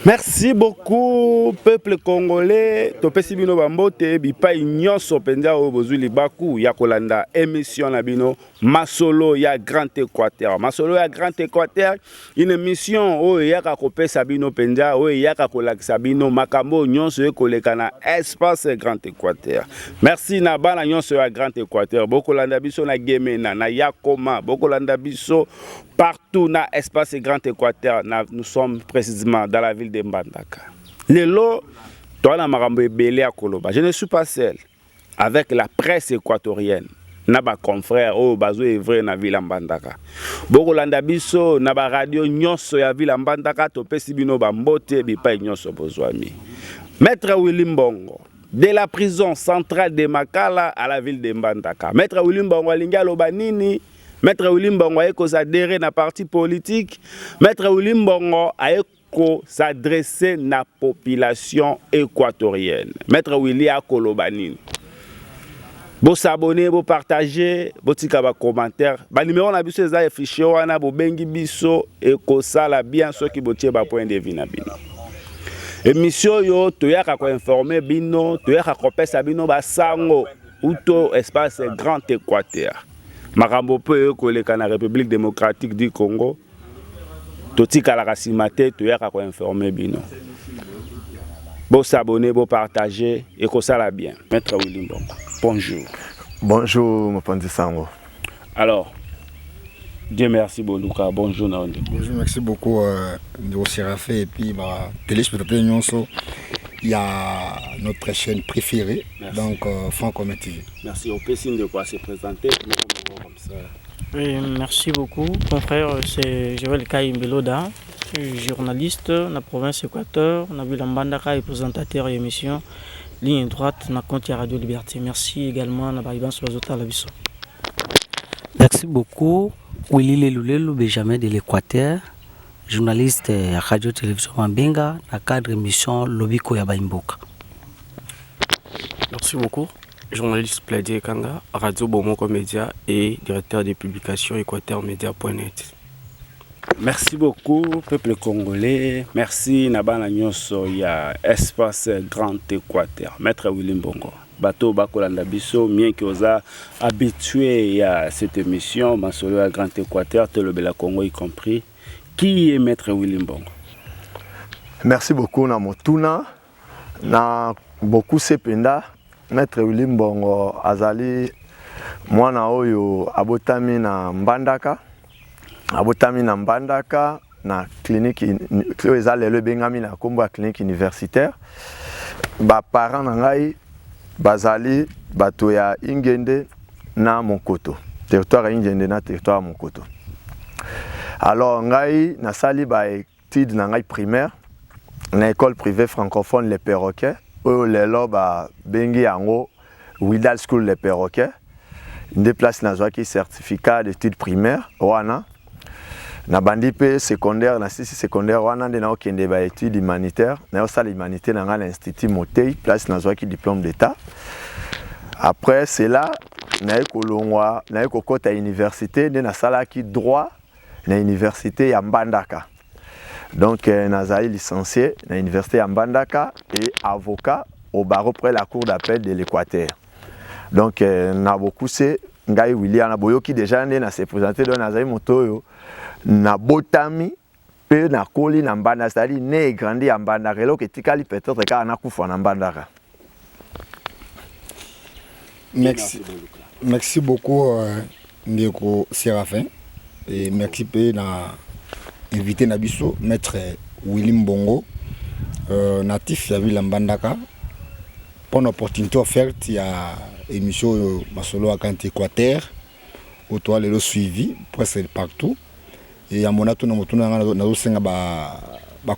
Merci beaucoup, peuple congolais. Topesi bino bambote bipai nyonso penza o bozuli baku ya kolanda émission na bino Masolo ya Grand Équateur. Masolo ya Grand Équateur, une émission o yaka kopesa bino penza o yaka kolakisa bino makambo nyonso e koleka na espace Grand Équateur. Merci na bana nyonso ya Grand Équateur. Bokolanda biso na Gemena na Yakoma, bokolanda biso partout dans l'espace Grand Équateur. Nous sommes précisément dans la ville de Mbandaka. Lelo, je ne suis pas seul. Avec la presse équatorienne, naba confrère au bazo evre na ville Mbandaka. Bokolanda biso na ba radio nyonso ya ville Mbandaka to pesi bino ba mbote bipa nyonso bozwami. Maître Willy Mbongo, de la prison centrale de Makala à la ville de Mbandaka. Maître Willy Mbongo alinga loba nini? Maître Willy Mbongo a s'adhérer na parti politique. Maître Willy Mbongo a s'adresser na population équatorienne. Maître Willy a kolobanine. Bo s'abonner, bo partager, bo tika ba commentaire. Ba numéro na biso eza affiché wana bo bengi biso e ko sala bien ceux qui botie ba point de vue na bino. Émission yo toyaka ko informer bino, toyaka ko pesa bino ba sango uto espace Grand Équateur. Makambo pe koleka na République démocratique du Congo. Totika la rasimate toyaka ko informer bino. Bon s'abonner, bon partager et que ça la bien. Maître Willy Mbongo. Bonjour. Bonjour Mopanzi Sango. Alors Dieu merci Boluka. Bonjour Naondi. Bonjour, merci beaucoup Ndiro Sérafé et puis téléspectateurs nyonso. Il y a notre chaîne préférée, merci. Donc Francomet TV. Merci. Au signe de quoi se présenter. Comme ça. Oui, merci beaucoup. Mon frère, c'est Joël Kaïm Beloda. Je suis journaliste dans la province Équateur. On a vu l'Ambandaka et présentateur et émission Ligne droite dans compte Radio Liberté. Merci également à Baïban Soazota Labiso. Merci beaucoup. Willy Lelulelu, Benjamin de l'Équateur, journaliste à Radio Télévision Mambenga, dans le cadre de l'émission Lobiko Yabaimboka. Merci beaucoup. Journaliste Pladier Kanga, Radio Bomoko Média et directeur des publications équateurmedia.net. Merci beaucoup, peuple congolais. Merci Nabana Nyonso ya espace Grand Équateur. Maître Willy Mbongo. Bateau Bakolanda Biso, bien que vous a habitué à cette émission, Masolo à Grand Équateur, Telobela Congo y compris. Qui est Maître Willy Mbongo? Merci beaucoup Namotuna. Na beaucoup sependa. Maître Willy Mbongo azali mwana oyo abotami na Mbandaka. Abotami na Mbandaka na clinique ezali le bengami na kombo clinique universitaire. Ba parents na ngai bazali bato ya Ingende na Monkoto. Territoire Ingende na territoire Monkoto. Alors ngai nasali ba études na ngai primaire na école privée francophone Les Perroquets. Lelo ba bengi yango Widal School Les Perroquets. Une place na zwaki certificat d'études primaires wana. Na bandi pe secondaire na sisi secondaire wana nde na okende ba études humanitaires na osala humanité na l'Institut Motei place na zwaki diplôme d'état. Après c'est là na ekolongwa na ekokota université nde na salaki droit na université ya Mbandaka. Donc nazali licencié na l'université ya Mbandaka et avocat au barreau près la cour d'appel de l'Équateur. Donc na beaucoup c'est ngai William Boyoki déjà né na se présenter dans nazali motoyo na botami pe na koli na Mbandaka c'est-à-dire né et grandi à Mbandaka lo ketikali peut-être ka na kufa na Mbandaka. Merci beaucoup Ndeko Séraphin et merci pe na invité Nabiso, Maître Willy Mbongo, natif de la ville Mbandaka. Pour l'opportunité offerte, il y a l'émission Masolo à Grand Équateur, où tu as le suivi, presque partout. Et il y a mon atout, nous avons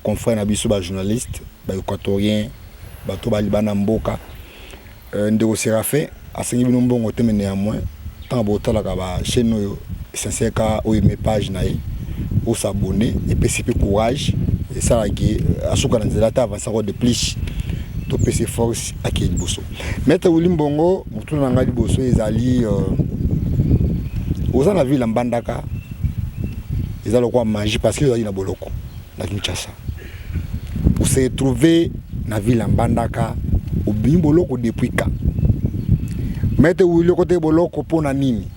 confrère Nabiso, journaliste, équatorien, Libana Mboka. Ndeko Séraphin, à ce niveau, nous avons néanmoins, tant que la chaîne essentielle, où il y a mes pages. Pour s'abonner et puis courage et ça qui à ce qu'on a avancer de plus to PC force à qui bosso. Maître Willy Mbongo mutu na ngali bosso ezali oza na ville Mbandaka ezali quoi manger parce que ezali na boloko na Kinshasa. se retrouver na ville Mbandaka au Bimboloko depuis quand. Mete wili kote boloko pona nini.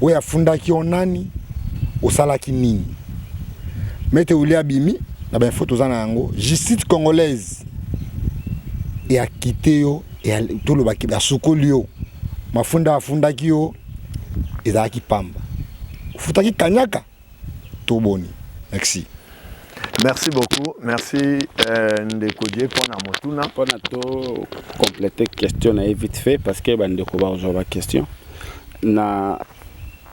Oya fundaki onani osalaki nini. Mete wili abimi na ben photo zana yango justice congolaise et a quitté yo et tout le baki ba sukoli yo. Mafunda afundaki yo ezaki pamba. Futaki kanyaka to boni. Merci. Merci beaucoup. Merci Ndeko Dieu pour la motuna. Pour to compléter question na vite fait parce que bandeko ba aujourd'hui question na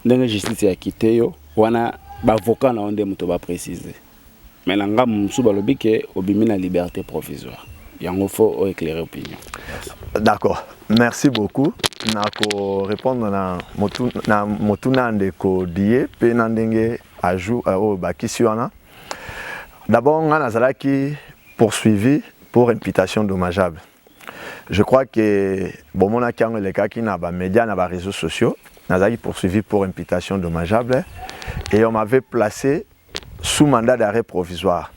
ndenge justice ya quitté yo wana ba avocat na onde muto ba préciser. Mais nanga musu balobi ke obimi na liberté provisoire. Yango faut éclairer opinion. D'accord. Merci beaucoup. Nako répondre na motuna Ndeko Dieu pe na ndenge ajout au bakisi wana. D'abord, on a poursuivi pour imputation dommageable. Je crois que bon, mon accord les cas qui n'a pas médias, n'a pas réseaux sociaux, on a poursuivi pour imputation dommageable et on m'avait placé sous mandat d'arrêt provisoire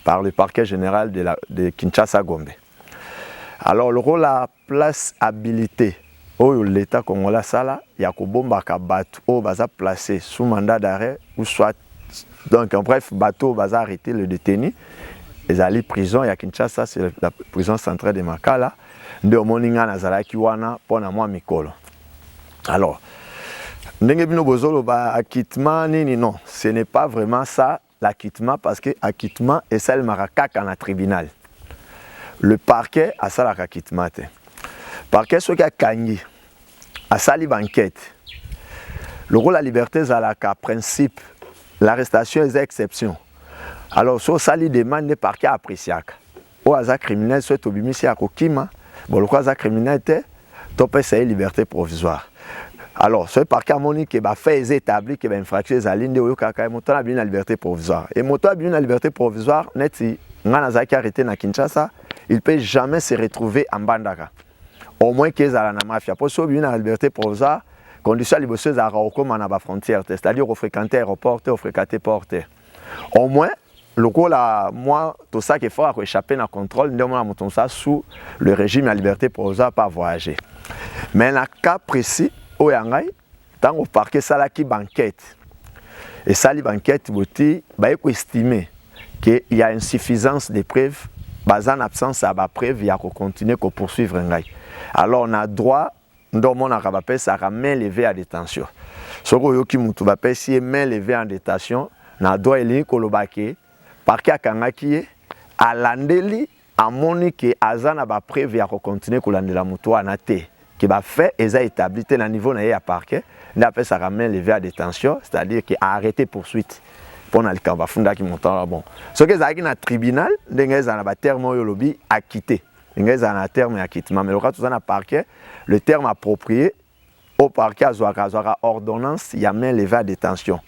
par le parquet général de Kinshasa Gombe. Alors le rôle à place habilité au l'État congolais sala Yakobo Mbakabat au baza placé sous mandat d'arrêt ou soit donc en bref bateau baza arrêté le détenu les allés prison ya Kinshasa c'est la prison centrale de Makala nde moninga nazalaki wana pona moi mikolo. Alors ndenge bino bozolo ba acquittement nini non ce n'est pas vraiment ça l'acquittement parce que acquittement est celle marakaka na tribunal. Le parquet a ça l'acquittement. Parquet ce qui a kangi a sali banquette. Le rôle de la liberté est à principe. L'arrestation est exception. Alors, si ça lui demande des parquets appréciés, ou à criminel, soit au bimisi à Kokima, bon, le cas criminel était, top c'est liberté provisoire. Alors, ce parquet a moni qui va faire établir que l'infraction est alignée au kaka, montant a bien la liberté provisoire. Et montant a bien la liberté provisoire, net si Nganazaki arrêté na Kinshasa, il ne peut jamais se retrouver en Mbandaka. Au moins qu'ils aient la mafia. Pour ça, bien la liberté provisoire. Condition libéreuse à comme à la frontière, c'est-à-dire au fréquenter aéroport, au fréquenter porte. Au moins, le coup là, moi, tout ça qui est fort à échapper à contrôle, nous avons ça sous le régime de la liberté provisoire pas voyager. Mais dans le cas précis, au Yangai, tant au parquet ça là qui banquette. Et ça les banquettes, il faut estimer qu'il y a insuffisance de preuves, en absence de preuves, il y a qu'on continue à poursuivre Yangai. Alors on a droit on a ça main levée à détention. Ce qui est si main levée en détention, na droit eli kolobake parquet akangaki à landeli à monique azana ba preuve ya continuer kolandela mutu wana te qui va faire eza établi na niveau na ya parquet na appelle ça main levée à détention, c'est-à-dire qu'il a arrêté poursuite pour na likamba funda ki montant bon. Ce que ça qui na tribunal ndenge za na ba terme yo lobi acquitté. Il y a un terme d'acquittement, mais le cas où on a parquet, le terme approprié au parquet à ordonnance, il y a main levée à détention.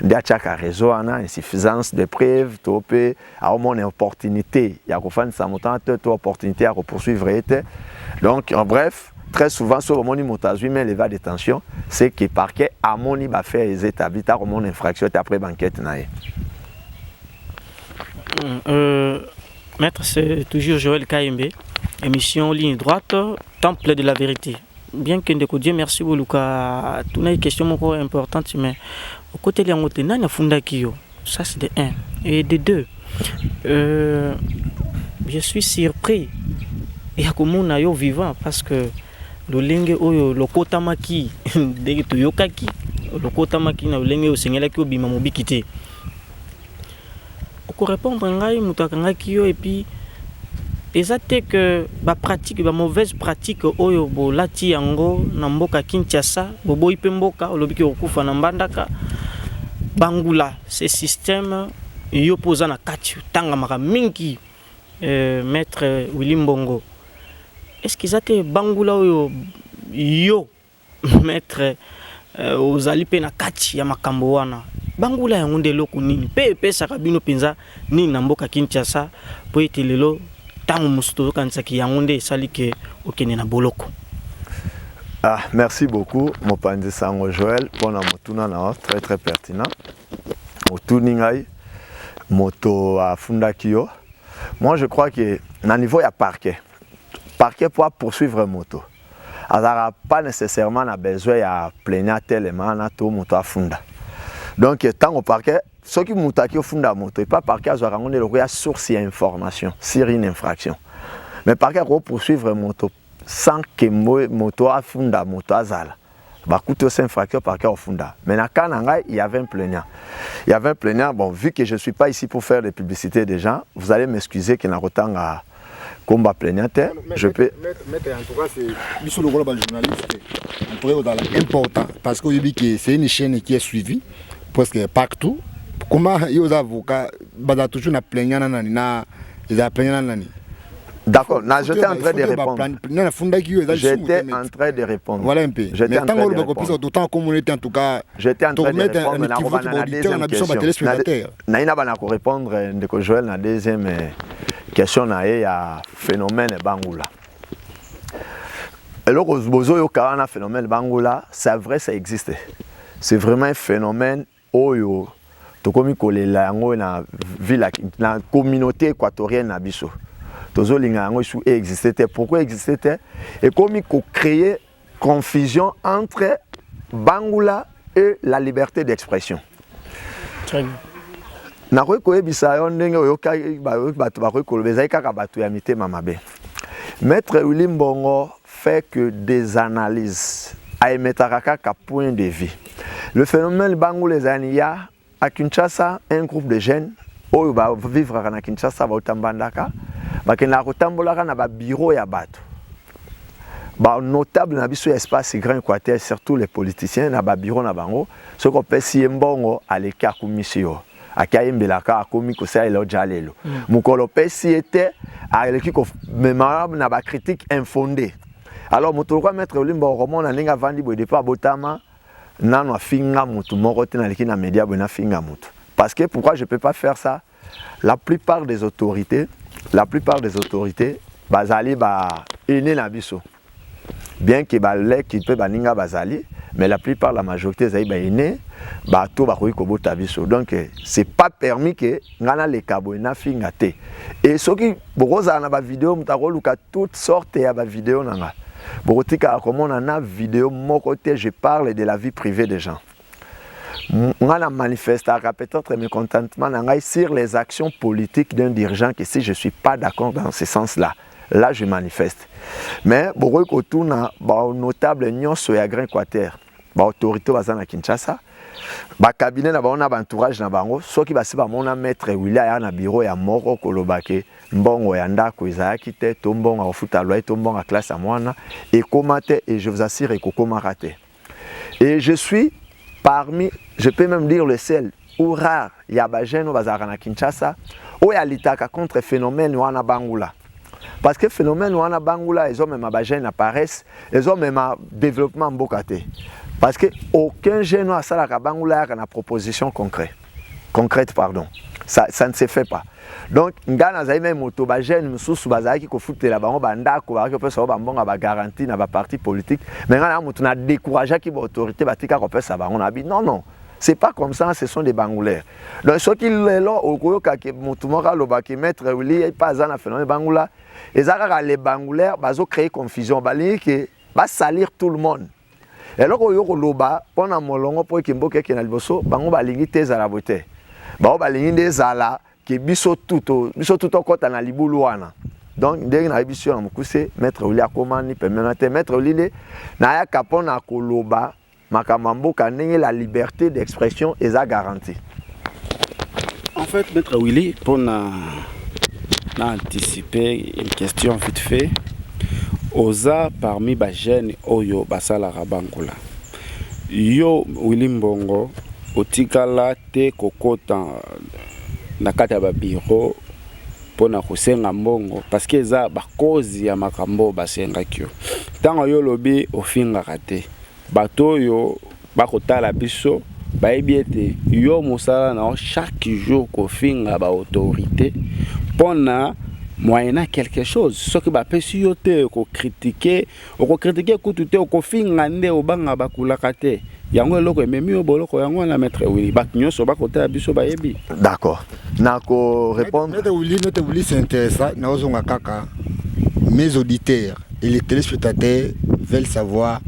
Il y a chaque réseau, insuffisance de preuves, topé, à au moins une opportunité, il y a une opportunité à poursuivre. Donc, en bref, très souvent, sur le monde qui main levée à détention, c'est que le parquet a mon fait les établis, à mon infraction après banquette. Maître, c'est toujours Joël Kaimbe, émission Ligne Droite, Temple de la Vérité. Bien que Ndeko Dieu, merci beaucoup. Tu as une question importante, mais au côté de l'angote, il y a un funda qui ça c'est de 1. Et de 2, je suis surpris. Il y a comme un vivant parce que le lingue oyo le kota maki de to yokaki le kota maki na lingue o sengela ki obima mobikité. Pour répondre ngai mutakangaki yo et puis exacte que ba pratique ba mauvaise pratique oyo bo lati yango na mboka Kinshasa bobo ipemboka olobiki okufa na Mbandaka bangula ce système yo poza na kati tanga maka mingi maître Willy Mbongo. Est-ce qu'ils étaient bangula oyo yo maître ozali pe na kati ya makambo wana bangula yango ndeloko nini pe saka bino penza nini na mboka Kinshasa po ete lelo tango musto kansaki yango nde sali ke okene na boloko. Merci beaucoup Mopanzi Sango Joël pour la motuna na très pertinent. Motuni ngai moto afunda kiyo Moi, je crois que à niveau, il y a parquet. Parquet pour poursuivre une moto. Il n'y a pas nécessairement besoin de plaignant tellement à tout moto à funda. Donc, tant au parquet, ceux qui ont attaqué au fond de la moto, et pas parquet, ils ont une source d'information sur une infraction. Mais parquet, pour poursuivre une moto sans que la moto à fond de la moto à zala. Bah, coûte aussi infraction parquet au fond. Mais dans Kananga, il y avait un plaignant. Il y avait un plaignant. Bon, vu que je ne suis pas ici pour faire des publicités des gens, vous allez m'excuser qu'il y a autant à combat plaignant. Je peux. Mais en tout cas, c'est le rôle d'un journaliste. C'est important parce que c'est une chaîne qui est suivie presque partout. Comment les avocats sont toujours plaignant nani? D'accord, j'étais en train de répondre. J'étais en train de répondre. Voilà un peu. J'étais en train de répondre. D'autant communauté en tout cas. J'étais en train de répondre. Je répondre à Joël la deuxième question à phénomène Bangoula. Alors le phénomène Bangoula, c'est vrai, ça existe. C'est vraiment un phénomène oyo. Tokomi kolela yango na ville na communauté équatorienne na biso. Tozo linga yango su existait. Pourquoi existait? Et comme il créer confusion entre Bangoula et la liberté d'expression. Très bien. Na ko ebisa yo ndenge oyoka bato ba ko lobeza kaka bato ya mitema mabe. Maître Willy Mbongo fait que des analyses à émettre kaka point de vue. Le phénomène Bangoula Zania à Kinshasa, un groupe de jeunes qui vivent à Kinshasa, qui na bureau ya bato. Notable na biso espace grand Équateur, surtout les politiciens na bureau na bango, ce qu'on peut si mbongo à l'écart commission. Akayembelaka akomi ko sa elo jalelo. Mukolo pesi était à l'équipe mémorable na ba critique infondée. Alors mutolwa mettre limbo roman na ninga vandi bo depuis abotama nano finga mutu moko te na leki na média bo na finga mutu. Parce que pourquoi je peux pas faire ça? La plupart des autorités bazali ba ene na biso. Bien que balé qui peut baninga bazali, mais la plupart, la majorité zali ba ene ba to ba ko bota biso. Donc c'est pas permis que ngana le kabo na finga te. Et ce qui boza na ba vidéo mutako luka toutes sortes ya ba vidéo nanga. Borotika comme on a vidéo mon côté, je parle de la vie privée des gens. On a manifesté peut-être mécontentement sur les actions politiques d'un dirigeant que si je ne suis pas d'accord dans ce sens-là, là je manifeste. Mais beaucoup autour notable nyonso ya Grand Équateur, autorité bazana Kinshasa, cabinet na ba entourage na bango, soki basi ba mona maître William na bureau ya moko kolobake mbongo ya ndako ezaki te to mbongo ofuta loi to mbongo classe à mwana et komate et je vous assure que komarate. Et je suis parmi, je peux même dire le seul ou rare, il y a des gens qui sont Kinshasa, où il y a l'itaka contre le phénomène wana Bangoula. Parce que le phénomène wana Bangoula, ils ont même des jeunes apparaissent, ils ont même un développement mbokate. Parce qu'aucun jeune à Salaka Bangoula a une proposition concrète. Ça ne se fait pas. Donc, ngana za même moto ba jeune mususu bazaki ko futela bango bandako ba ko pesa ba mbonga ba garantie na ba parti politique mais ngana moto na décourager ki ba autorité batika ko pesa bango na bi non c'est pas comme ça, ce sont des bangoulaires. Donc ce qui est là au koyoka ke moto moko loba ki maître Willy pas za na phénomène bangoula ezaka les bangoulaires bazo créer confusion bali ke ba salir tout le monde. Et là koyoko loba pona molongo po kimboke ke na liboso bango balingi te za la beauté. Ba balingi des ala que biso tout kota na libulu wana. Donc ndenge na biso na mukuse maître Willy akomani permanente maître Willy na ya kapona koloba makamambo kanenge la liberté d'expression est garantie. En fait maître Willy pour anticiper une question vite fait oza parmi ba jeunes oyo basala Bangoula. Yo Willy Mbongo otikala te kokota na kati ya bureau pona kosenga mbongo parce que eza ba cause ya makambo basengaki yo tango yo lobi ofingaka te bato yo bakotala biso bayebi ete yo mosala na chaque jour kofinga ba autorité pona moyennant quelque chose. Ce qui va pesi yo te ko critiquer kutu te ko finga nde obanga bakulaka te. Yango eloko ememi yo boloko yango na maître Willy. Ba nyonso ba kota biso ba yebi. D'accord. Nako répondre. Maître Willy c'est intéressant. Na ozonga kaka. Mes auditeurs et les téléspectateurs veulent savoir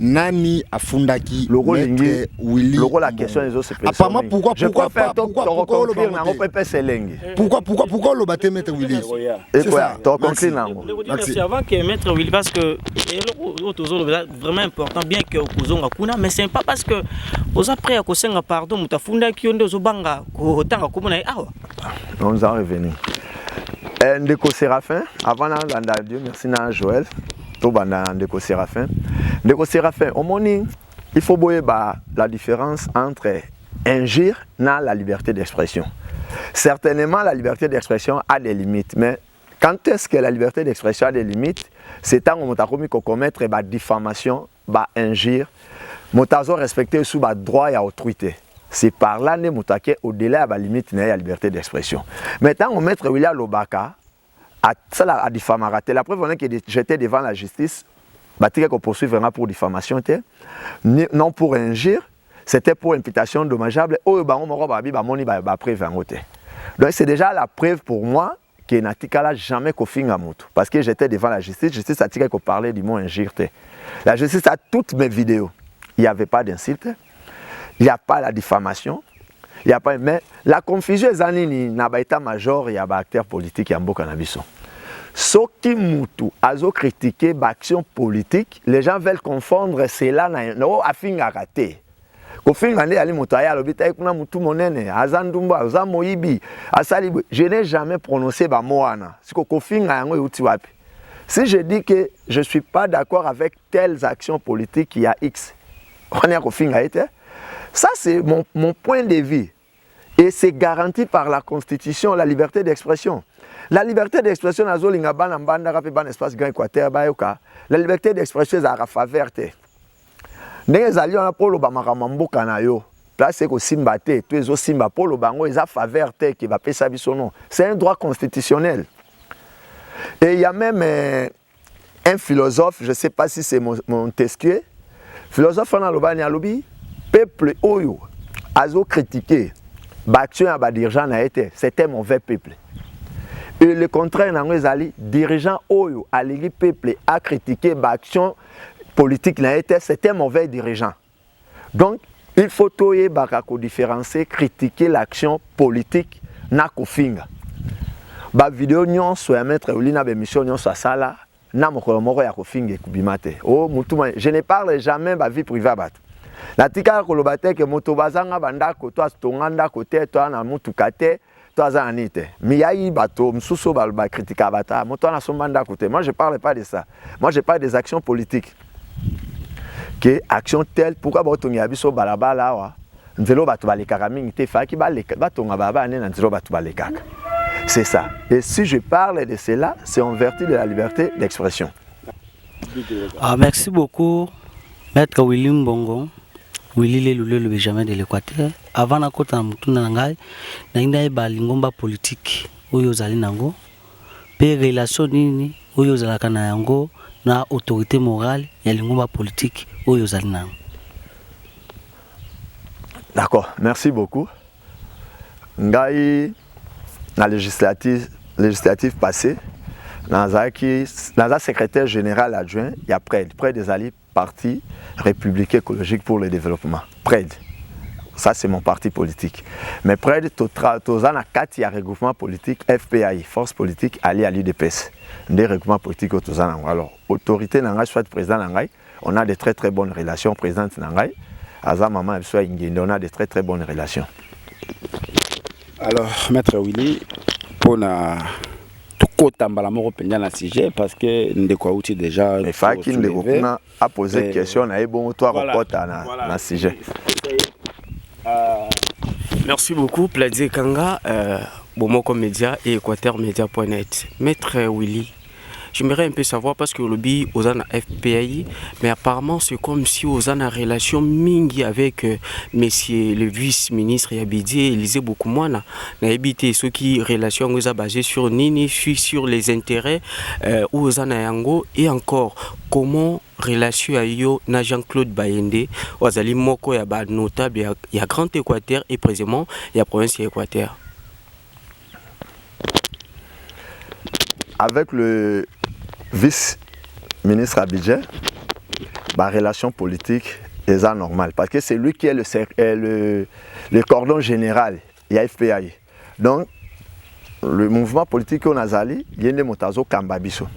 nani afundaki Maître Willy. Logo la question les autres c'est apparemment pourquoi le battre Maître Willy. Et quoi tu conclure nango. Merci avant que Maître Willy parce que vraiment important bien que kozonga kuna mais c'est pas parce que aux après à kosenga pardon mutafundaki onde ozobanga ko tanga komona awa. On en revenir. Ndeko Séraphin avant d'anda Dieu merci na Joël. Ndeko Séraphin. Ndeko Séraphin, au morning, il faut voir la différence entre injure et la liberté d'expression. Certainement, la liberté d'expression a des limites, mais quand est-ce que la liberté d'expression a des limites? C'est quand on a commettre la diffamation, injure, on a respecté sous le droit et autorité. C'est par là que au-delà de la limite de la liberté d'expression. Maintenant, on met William Lobaka à diffamer. La preuve est que j'étais devant la justice, qu'on poursuit vraiment pour diffamation, non pour injure, c'était pour imputation dommageable. Donc c'est déjà la preuve pour moi que Natikala jamais confié à Moutou. Parce que j'étais devant la justice a dit qu'on parlait du mot injure. La justice a toutes mes vidéos. Il n'y avait pas d'insulte, il n'y a pas la diffamation. Il y a pas, mais la confusion est anini na ba état-major, il y a des acteurs politiques qui ont beaucoup d'ambition. Ce qui moutou azo critiquer l'action politique, les gens veulent confondre cela na afin à rater. Kofin ande ali mutaya lobita kuna mutu monene azandumba azamoyibi asali je n'ai jamais prononcé ba moana. Siko kofin yango yuti wapi. Si je dis que je suis pas d'accord avec telles actions politiques qui a X. On est kofin a été. Ça, c'est mon point de vue. Et c'est garanti par la Constitution, la liberté d'expression. La liberté d'expression, la liberté d'expression est à la faveur. Nous allons pour le Bamaramambo Kanayo. Là, c'est que Simbate, tous les autres Simba pour le Bango, ils ont faveur qui va payer sa vie son nom. C'est un droit constitutionnel. Et il y a même un philosophe, je ne sais pas si c'est Montesquieu, philosophe en Alobani Alobi. Peuple oyo azo critiqué l'action à dirigeant a été c'était mauvais peuple et le contraire nango ezali dirigeant oyo aligi peuple a critiqué l'action politique n'a été c'était mauvais dirigeant. Donc il faut toyer bakako différencier critiquer l'action politique na kofinga ba vidéo nyonso ya maître Olina be mission nyonso asala na mokolo moko ya kofinga kubimate oh mutuma je ne parle jamais ba vie privée bat. La tika kolobate ke moto bazanga bandako to astonganda kote to na mutuka te to azanite miyayi bato msuso ba critique bata moto na sombanda kote. Moi je parle pas de ça. Moi je parle des actions politiques. Que action telle pourquoi bato ngi abiso balabala wa nzelo bato balekaka mingi te faki batonga baba ne na nzelo bato balekaka. C'est ça. Et si je parle de cela, c'est en vertu de la liberté d'expression. Ah, merci beaucoup Maître Willy Mbongo. Willy le Benjamin de l'Équateur. Avant na kota mutuna ngai na inda ba lingomba politique oyo zali nango pe relation nini oyo zalaka na yango na autorité morale ya lingomba politique oyo zali nango. D'accord, merci beaucoup. Ngai na législative passée naza secrétaire général adjoint il y a près des alliés Parti républicain écologique pour le développement. PRED. Ça, c'est mon parti politique. Mais PRED, tozana kati ya regroupement politique FPAI, force politique alliée à l'UDPS. Des regroupements politiques au tozana. Alors, autorité nangai, soit président nangai, on a de très très bonnes relations. Présidente nangai, Aza Maman, soit Ingende, on a de très très bonnes relations. Alors, Maître Willy, pour na kotambala moko penya na sujet parce que ndeko outi déjà mais faki ndeko kuna a poser question na bon toi repota na sujet. Merci beaucoup Pladie Kanga Bomoko Média et Équateur Média.net. Maître Willy, j'aimerais un peu savoir parce que le lobby aux ana FPI, mais apparemment c'est comme si aux ana relation mingi avec monsieur le vice-ministre Yabidi Élisée Bokoumana na habité ceux qui relation aux a basé sur nini sur les intérêts aux ana yango et encore comment relation à yo na Jean-Claude Bayende wazali moko ya ba notable ya Grand Équateur et précisément ya province Équateur. Avec le vice-ministre Abidjan, ma relation politique est anormale parce que c'est lui qui est le cordon général de la FPI. Donc, le mouvement politique qu'on a zali, il y a des motazo Kambabiso.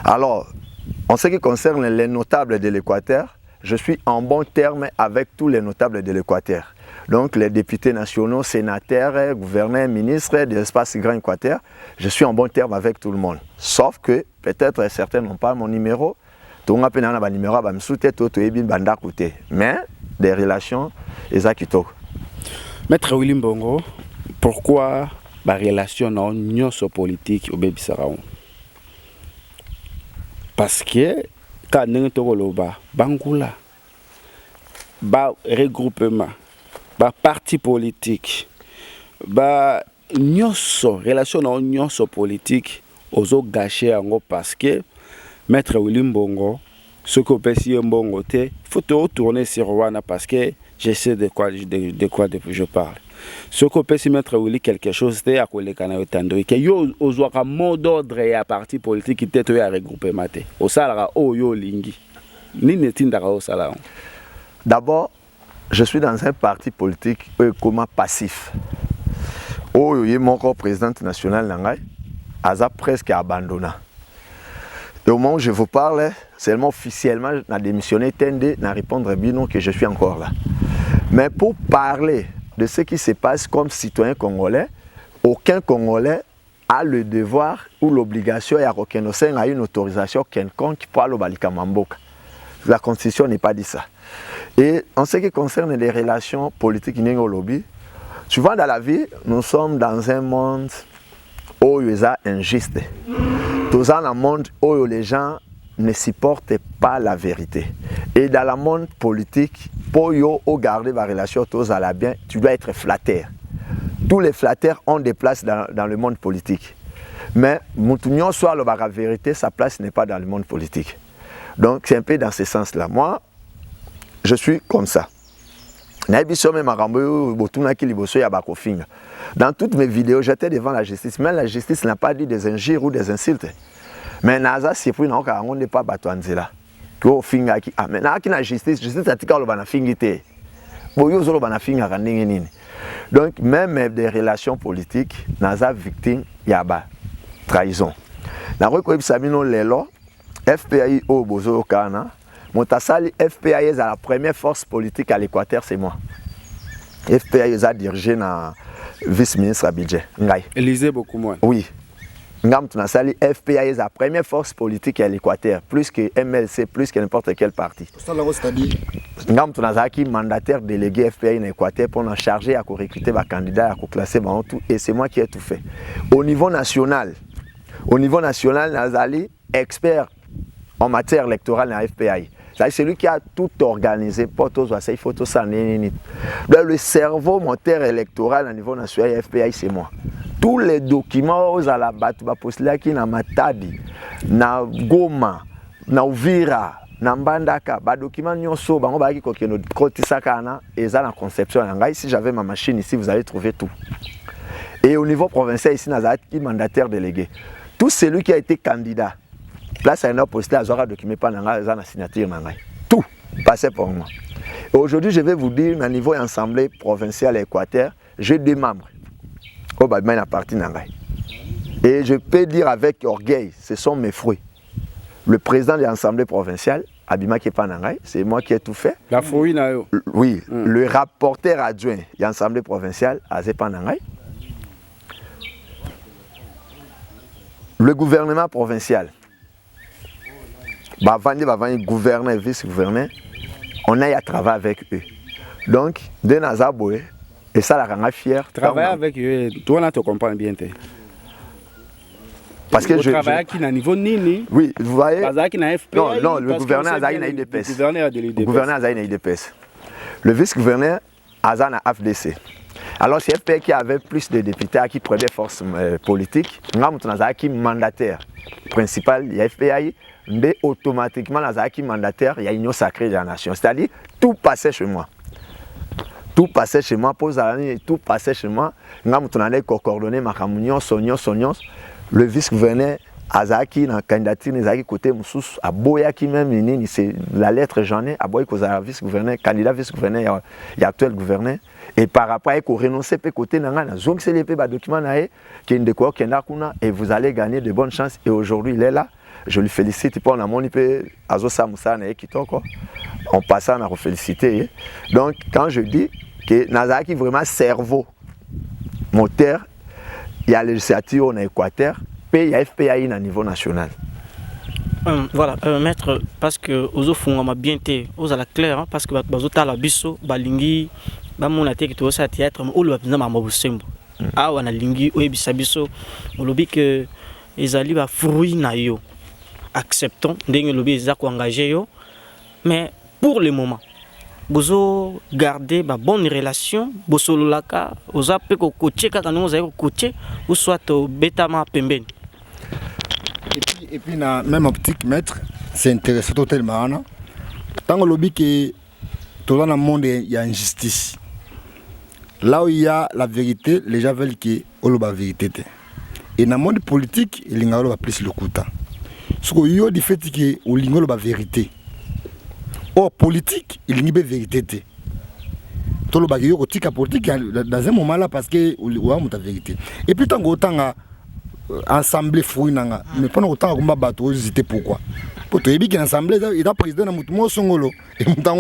Alors, en ce qui concerne les notables de l'Équateur, je suis en bon terme avec tous les notables de l'Équateur. Donc les députés nationaux, sénateurs, gouverneurs, ministres de l'espace Grand Équateur, je suis en bon terme avec tout le monde. Sauf que peut-être certains n'ont pas mon numéro. Mais des relations, exactement. Maître William Bongo, pourquoi la relation non politique au Bébi Saraon? Parce que quand nous avons Bangula, regroupement, parti politique, relation non politique, aux gâché parce que Maître William Bongo, ce qu'on peut dire Bongo, il faut te retourner sur Rwanda parce que je sais de quoi je parle. Ce qu'on peut se mettre Willy quelque chose, c'est à quoi les canaux tendent. Que yo osera un mot d'ordre et à parti politique qui était à regrouper maté. Au salara o yo lingi. Ni netindara au salara. D'abord, je suis dans un parti politique comme passif. Oh yo mon président national Nangai a presque abandonné. Et au moment où je vous parle, seulement officiellement, j'ai démissionné, tendé à répondre bien que je suis encore là. Mais pour parler de ce qui se passe comme citoyen congolais, aucun Congolais a le devoir ou l'obligation à reconnaître à une autorisation quelconque pour aller au Balikamamboka. La Constitution n'est pas dit ça. Et en ce qui concerne les relations politiques lobby, souvent dans la vie, nous sommes dans un monde où il y a injuste. Nous sommes dans un monde où les gens ne supportent pas la vérité. Et dans le monde politique, pour garder ma relation à la bien, tu dois être flatteur. Tous les flatteurs ont des places dans le monde politique. Mais Moutounion soit la vérité, sa place n'est pas dans le monde politique. Donc c'est un peu dans ce sens-là. Moi, je suis comme ça. Dans toutes mes vidéos, j'étais devant la justice. Même la justice n'a pas dit des injures ou des insultes. Mais Naza, c'est pour nous qu'on n'est pas batouanzela. Mais la justice, a dit qu'on a fait donc même des relations politiques, Naza victime, il y a trahison. Na rekoyebi sabino lelo, FPI au Bozo Kana, Montasali FPI est la première force politique à l'Équateur, c'est moi. FPI a dirigé na vice-ministre Abidjan. Élisée beaucoup moins. Oui. Ngam Tunasali FPI est la première force politique à l'Équateur, plus que MLC, plus que n'importe quel parti. Ngam Tunasaki mandataire délégué FPI en Équateur pour nous charger à recruter des candidats, à classer tout, et c'est moi qui ai tout fait. Au niveau national, Nazali expert en matière électorale dans la FPI. C'est lui qui a tout organisé pour tous les photos. Le cerveau moteur électoral au niveau national FPI, c'est moi. Tous les documents aux la qui na Matadi, na Goma, na Uvira, na Mbandaka, ba documents nyonso bango ba ki kokeno kotisaka na eza na conception ngai. Si j'avais ma machine ici, vous allez trouver tout. Et au niveau provincial ici Nazaki mandataire délégué. Tout celui qui a été candidat, place à un poste à Zora document pas na signature na ngai. Tout passait pour moi. Et aujourd'hui, je vais vous dire au niveau assemblée provinciale Équateur, j'ai 2 membres. Et je peux dire avec orgueil, ce sont mes fruits. Le président de l'Assemblée provinciale, Abima Kepanangay, c'est moi qui ai tout fait. La fruit, oui. Le rapporteur adjoint de l'Assemblée provinciale, Azepanangay. Le gouvernement provincial, gouverneur et vice-gouverneur, on a à travailler avec eux. Donc, de Nazaboué, et ça la rend fier. Travailler avec eux, toi là tu comprends bien. Parce que je travaille qui na niveau nini. Oui, vous voyez. Non, le gouverneur Azaï n'a IDPS. Le gouverneur Azaï n'a IDPS. Le vice-gouverneur Azaï n'a FDC. Alors c'est FPI qui avait plus de députés qui prenaient force politique. Nous avons qui mandataire principal, il y a FPI, mais automatiquement qui mandataire, il y a Union sacrée de la nation. C'est-à-dire tout passait chez moi. Tout passait chez moi, tout passait chez moi. Nous avons coordonné ma communion, Sonion. Le vice-gouverneur Azaki dans la candidature Azaki côté Moussous à Boyaki même c'est la lettre j'en ai à Boyaki vice-gouverneur candidat vice-gouverneur il y a actuel gouverneur et par rapport à renoncer pe côté nangana donc c'est les documents naé qui est de quoi et vous allez gagner de bonnes chances et aujourd'hui il est là je lui félicite pour on a mon IP Azo Samoussa naé qui quoi on passe à la féliciter donc quand je dis que Nazaki vraiment cerveau moteur il y a législature en Équateur et il y a FPI à niveau national. Voilà, maître, parce que aux autres on m'a bien été, aux à la claire, parce que bazota la biso, balingi, bamona te qui tout ça théâtre, mais au le baptême à Mabusembo. Ah, on a lingi, ou bisabiso, on lobby que les alliés va fruit na yo. Acceptons, d'un lobby zako engagé yo, mais pour le moment. Bozo garder ba bonne relation boso laka oza pe ko coacher quand nous allons coacher ou soit au betama pembeni et puis na même optique maître c'est intéressant totalement tant que lobby que tout dans le monde il y a injustice là où il y a la vérité les gens veulent que on la vérité et dans le monde politique il y a plus le coup ce que yo du fait que on lingo la vérité. Or, politique, il n'y a pas de vérité. Tout le monde politique dans un moment là parce que il y a une vérité. Et puis, tant que ensemble fruit, mais pendant autant que bateau, c'était pourquoi. Pour te dire qu'ensemble, il y a président de mon songolo et mon tant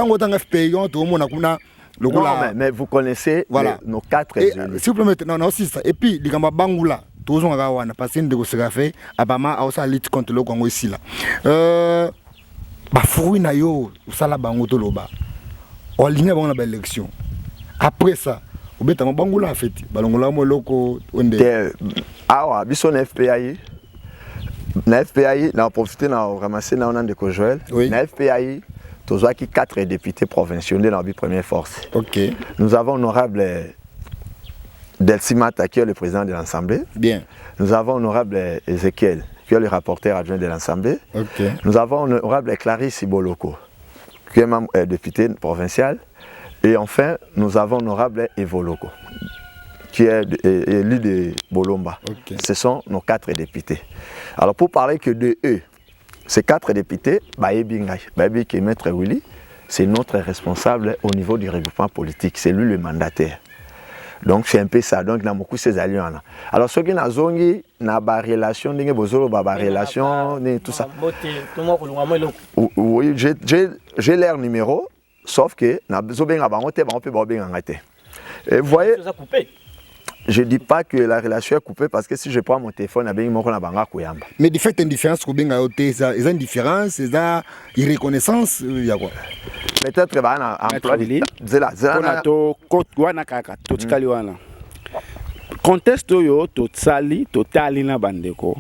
que FPI, tout le monde a non, mais vous connaissez voilà. Nos 4 élus. S'il vous plaît, non, c'est ça. Et puis, les gars, Bangoula, tous les gens parce que nous avons fait, Abama a aussi lutte contre le Congo ici là. Fruit na yo usala bango to loba olinga bango na ba élection après ça obeta bango la fête balongola mo loko onde awa biso na FPI na profiter na ramasser na onande ko Joël na FPI tozwa ki 4 députés provinciaux de la première force. OK. Nous avons honorable Delcy Mata qui est le président de l'Assemblée. Bien. Nous avons honorable Ezekiel qui est le rapporteur adjoint de l'Assemblée. Okay. Nous avons honorable Clarisse Iboloko, qui est membre député provincial. Et enfin, nous avons honorable Evoloko, qui est élu de Bolomba. Okay. Ce sont nos 4 députés. Alors pour parler que de eux, ces 4 députés, Bayebi qui est Maître Willy, c'est notre responsable au niveau du regroupement politique. C'est lui le mandataire. Donc c'est un peu ça, donc il y a beaucoup de ces alliances. Alors ceux qui ont des relations, des relations, tout ça. Oui, j'ai leur numéro, sauf que et vous voyez, je ne dis pas que la relation est coupée parce que si je prends mon téléphone, mais de fait, une différence, il y a une différence, il y a une reconnaissance, il y a quoi? Peut-être un emploi contexte yo totali na bandeko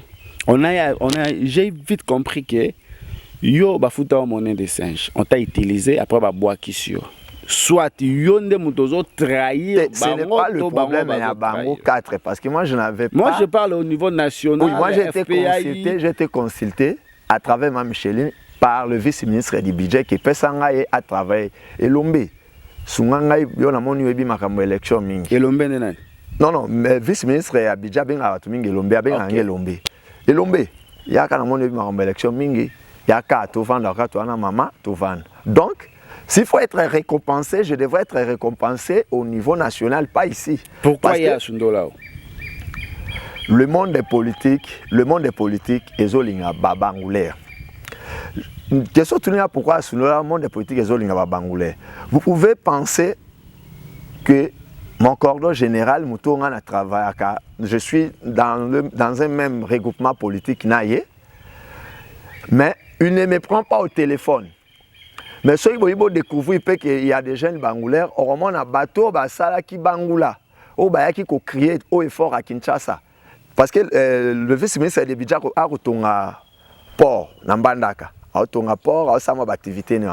j'ai vite compris que yo bafuta monnaie de singe on t'a utilisé après ba bois qui sur soit yo nde mutozo trahir ce n'est pas le problème à Bango 4 parce que moi je n'avais pas. Moi je parle au niveau national. Oui, moi j'ai été consulté à travers ma Micheline par le vice-ministre du budget qui peut s'engager à travailler et l'ombe sungangai yo na moni webi makambo élection mingi elombe nene non mais vice-ministre ya budget benga watu mingi elombe benga elombe yaka na moni webi makambo élection mingi yaka to vendre ka to na mama to vendre donc s'il faut être récompensé je devrais être récompensé au niveau national pas ici. Pourquoi il y a Sundola? Le monde des politiques ezolinga babangulaire. Question tournée à pourquoi sur le monde des politiques ezolinga babangulaire. Vous pouvez penser que mon cordon général Moutonga na travaille je suis dans un même regroupement politique naïe mais il ne me prend pas au téléphone. Mais ceux qui vont découvrir qu'il y a des jeunes bangoulaires, on a bateau basala qui bangoula, au baya qui crier au effort à Kinshasa. parce que le vice-ministre de budget a retourné port na Mbandaka, a retourné port, a sama activité mais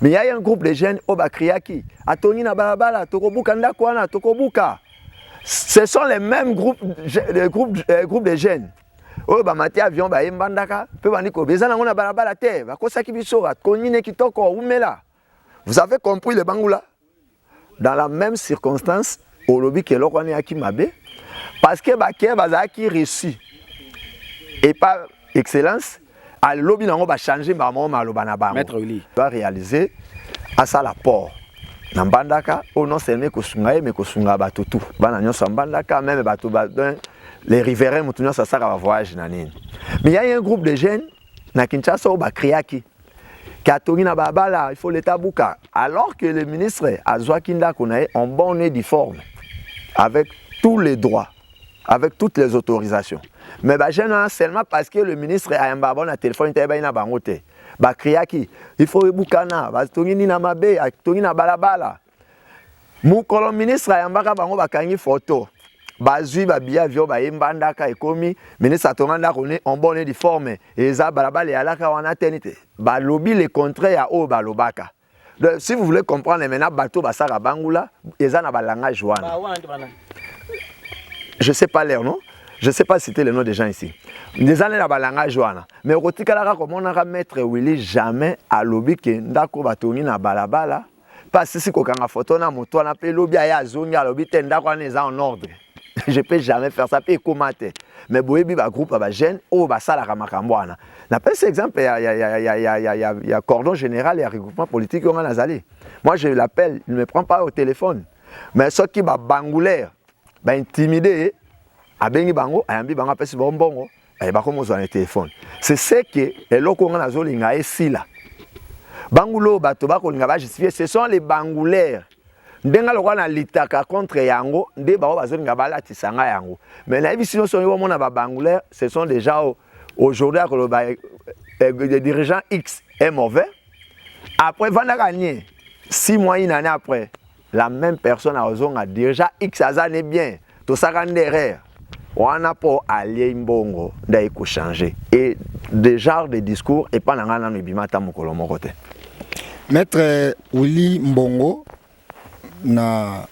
il y a un groupe de jeunes au Bakriaki, a toni na balabala, tokobuka ndakwana, tokobuka. Ce sont les mêmes groupes de jeunes. Oh ba mati avion ba Mbandaka, pe baniko bezana ngona balabala te, ba kosaki biso ba konine kitoko umela. Vous avez compris le Bangoula? Dans la même circonstance, au lobby que l'on a qui mabé, parce que Baké Bazaki reçu et par excellence, à lobby n'a pas changé, Maître Willy doit réaliser à ça l'apport. Dans Mbandaka, on non seulement que Sungaye, mais que Sunga Batutu. Bananyo Mbandaka, même Batu les riverains, Moutunyo ça va voyage nanine. Mais il y a un groupe de jeunes, na Kinshasa, au Bakriaki. Il faut l'État bouka. Alors que le ministre Azwakinda Kounae en bonne et due forme, avec tous les droits, avec toutes les autorisations. Mais seulement parce que le ministre a un babon à téléphone, il faut boukana, balabala. Mon ministre a un babon photo. Bazui babia vio ba Mbandaka ekomi ministre atonganda kone en bonne et due forme et za balabala ya laka wana tenite ba lobby le contraire à o balobaka. Si vous voulez comprendre maintenant bateau basara Bangoula eza na balanga joana. Je sais pas leur nom, je sais pas citer les noms des gens ici. Des années na balanga joana mais okotikala comme on a maître Willy jamais à lobby que ndako batongi na balabala parce que si kokanga photo na moto na pe lobby ya zongi à lobby tenda kwa neza en ordre. Je ne peux jamais faire ça, puis comment mais boyebi ba groupe ba jeune o ba sala makamboana. Na pas cet exemple il y a cordon général et regroupement politique on a zali. Moi je l'appelle, il ne me prend pas au téléphone. Mais ceux qui ba bangoulaire, ba intimidé, a bengi bango, ayambi bango pesi bonbongo, et ba comme on téléphone. C'est ce que les locaux on a zolinga ici là. Bangulo bato ba ko linga ba justifier, ce sont les bangoulaires. Ndenga lokwana litaka contre yango nde ba bazolinga balatisanga yango mais na biso so yo mona ba bangulaire ce sont déjà aujourd'hui les dirigeants X est mauvais après vanda gagner 6 mois une année après la même personne a ozonga dirigeant X azane bien to saka derrière wana po allié mbongo ndai ko changer et des genres de discours et pas nanga na bimata mokolo moko te. Maître Willy Mbongo na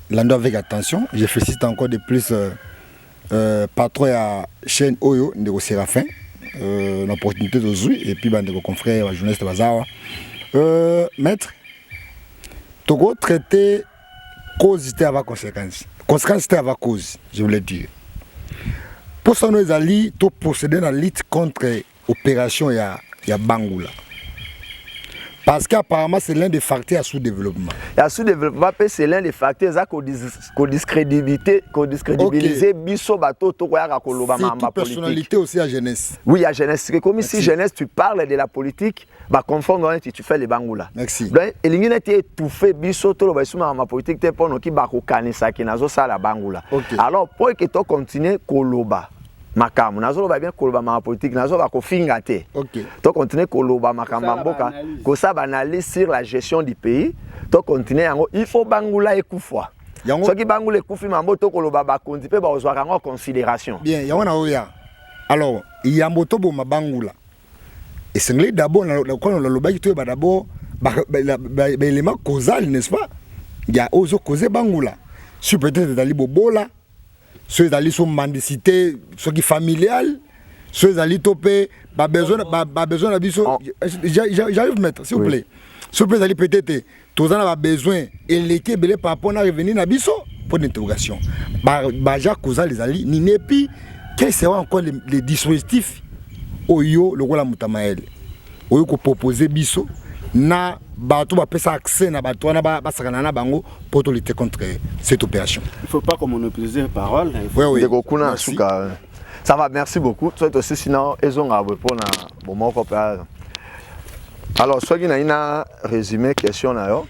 l'ando avec attention, je félicite encore de plus patron à chaîne Oyo de Séraphin l'opportunité de jouer et puis bande de confrères la journaliste Bazawa maître Togo traiter cause avec conséquence avec cause je voulais dire pour ça nous allons tout procéder dans la lutte contre opération ya Bangoula. Parce qu'apparemment, c'est l'un des facteurs à sous-développement. À sous-développement, c'est l'un des facteurs qui discrédibiliser Bisso Bato, c'est toute personnalité aussi à jeunesse. Oui, à jeunesse. C'est comme si jeunesse, tu parles de la politique, bah confondre tu fais les Bangoula. Merci. Donc, il y a étouffé Bisso, tout le monde ma politique, tu es pour nous qui bakokanisa qui n'a pas la Bangoula. Alors, pour que tu continues Koloba. Makamu nazo ba bien koloba ma politique nazo ba ko fingate. OK. To continuer koloba makamba mboka ko ça banaliser sur la gestion du pays. To continuer yango il faut Bangoula ekufwa. Ce qui Bangoula ekufi mambo to koloba ba kondipe ba ozwaka en considération. Bien, yango na oya. Alors, il y a moto bo ma Bangoula. Et c'est d'abord quand on le loba qui ba d'abord ba élément causal n'est-ce pas? Il y a ozo causer Bangoula. Sur peut-être dali bobola. Ceux qui sont mendicité, ceux qui familial, ceux qui topé, pas besoin de j'arrive mettre, s'il vous plaît. S'il vous plaît, peut-être, tous en avez besoin, et l'équipe belé par rapport à revenir à biso pour l'interrogation. Baja causa les alliés, ni nepi, quels seront encore les dispositifs Oyo, le roi Moutamaël, Oyo ko proposer biso, na bato ba pesa accès na bato na ba sakana na bango pour lutter contre cette opération. Il faut pas qu'on monopolise les paroles. Oui. Ça va, merci beaucoup. Toi aussi sinon ils ont pour na bon moko pa. Alors soit qui na résumé question na yo.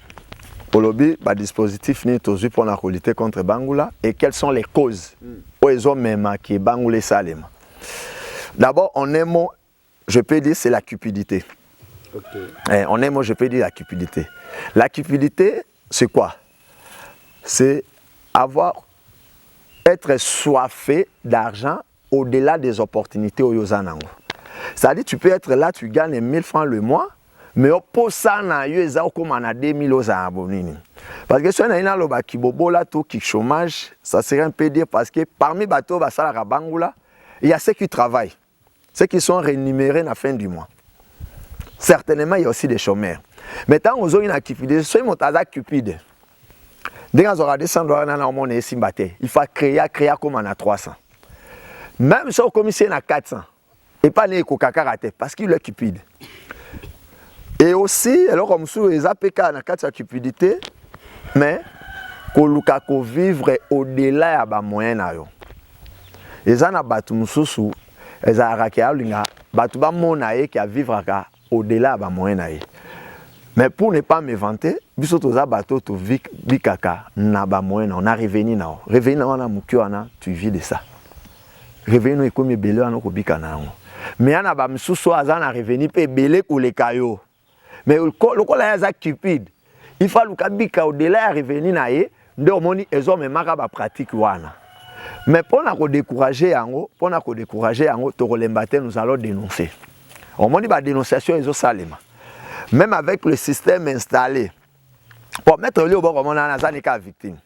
Pour lobby ba dispositif ni tozu pour na lutter contre Bangoula et quelles sont les causes où ils ont même qui Bangoula Salem. D'abord en un mot, je peux dire c'est la cupidité. Okay. En un mot, je peux dire la cupidité. La cupidité, c'est quoi? C'est être soifé d'argent au-delà des opportunités au Yozanango. C'est-à-dire tu peux être là, tu gagnes 1000 francs le mois, mais pour ça, tu as comme 2000 aux abonnés. Parce que si on a un loba qui bobola tout qui chômage, ça serait un peu dire parce que parmi les bateaux, il y a ceux qui travaillent, ceux qui sont rémunérés à la fin du mois. Certainement, il y a aussi des chômeurs. Mais tant qu'on a une activité, ceux qui sont cupides. Dès qu'on aura $100, il faut créer comme on a 300. Même si on commissionne à 400, et pas les coca-karaté, parce qu'il est cupide. Et aussi, alors comme ça, les APK na kati ya cupidité, mais koluka ko vivre au-delà ya ba moyen na yo. Eza na batu mususu, eza araki alinga, batu ba mona ye ki a vivre ka au-delà ya ba moyen na ye. Mais pour ne pas me vanter, biso toza bato to bikaka na ba moyen na revenu na. Revenu na wana mukyo ana, tu vis de ça. Revenu ekomi belé ana ko bika na ngo. Mais ana ba mususu aza na revenu pe belé ko le kayo. Mais le cas est cupide. Il faut que au-delà de revenir na ye, nde omoni ezo me maka ba pratique wana. Mais pour na ko décourager yango, to rolembate nous allons dénoncer. Omoni ba dénonciation ezo salema. Même avec le système installé. Pour mettre lui au bord comme on a zanika victime.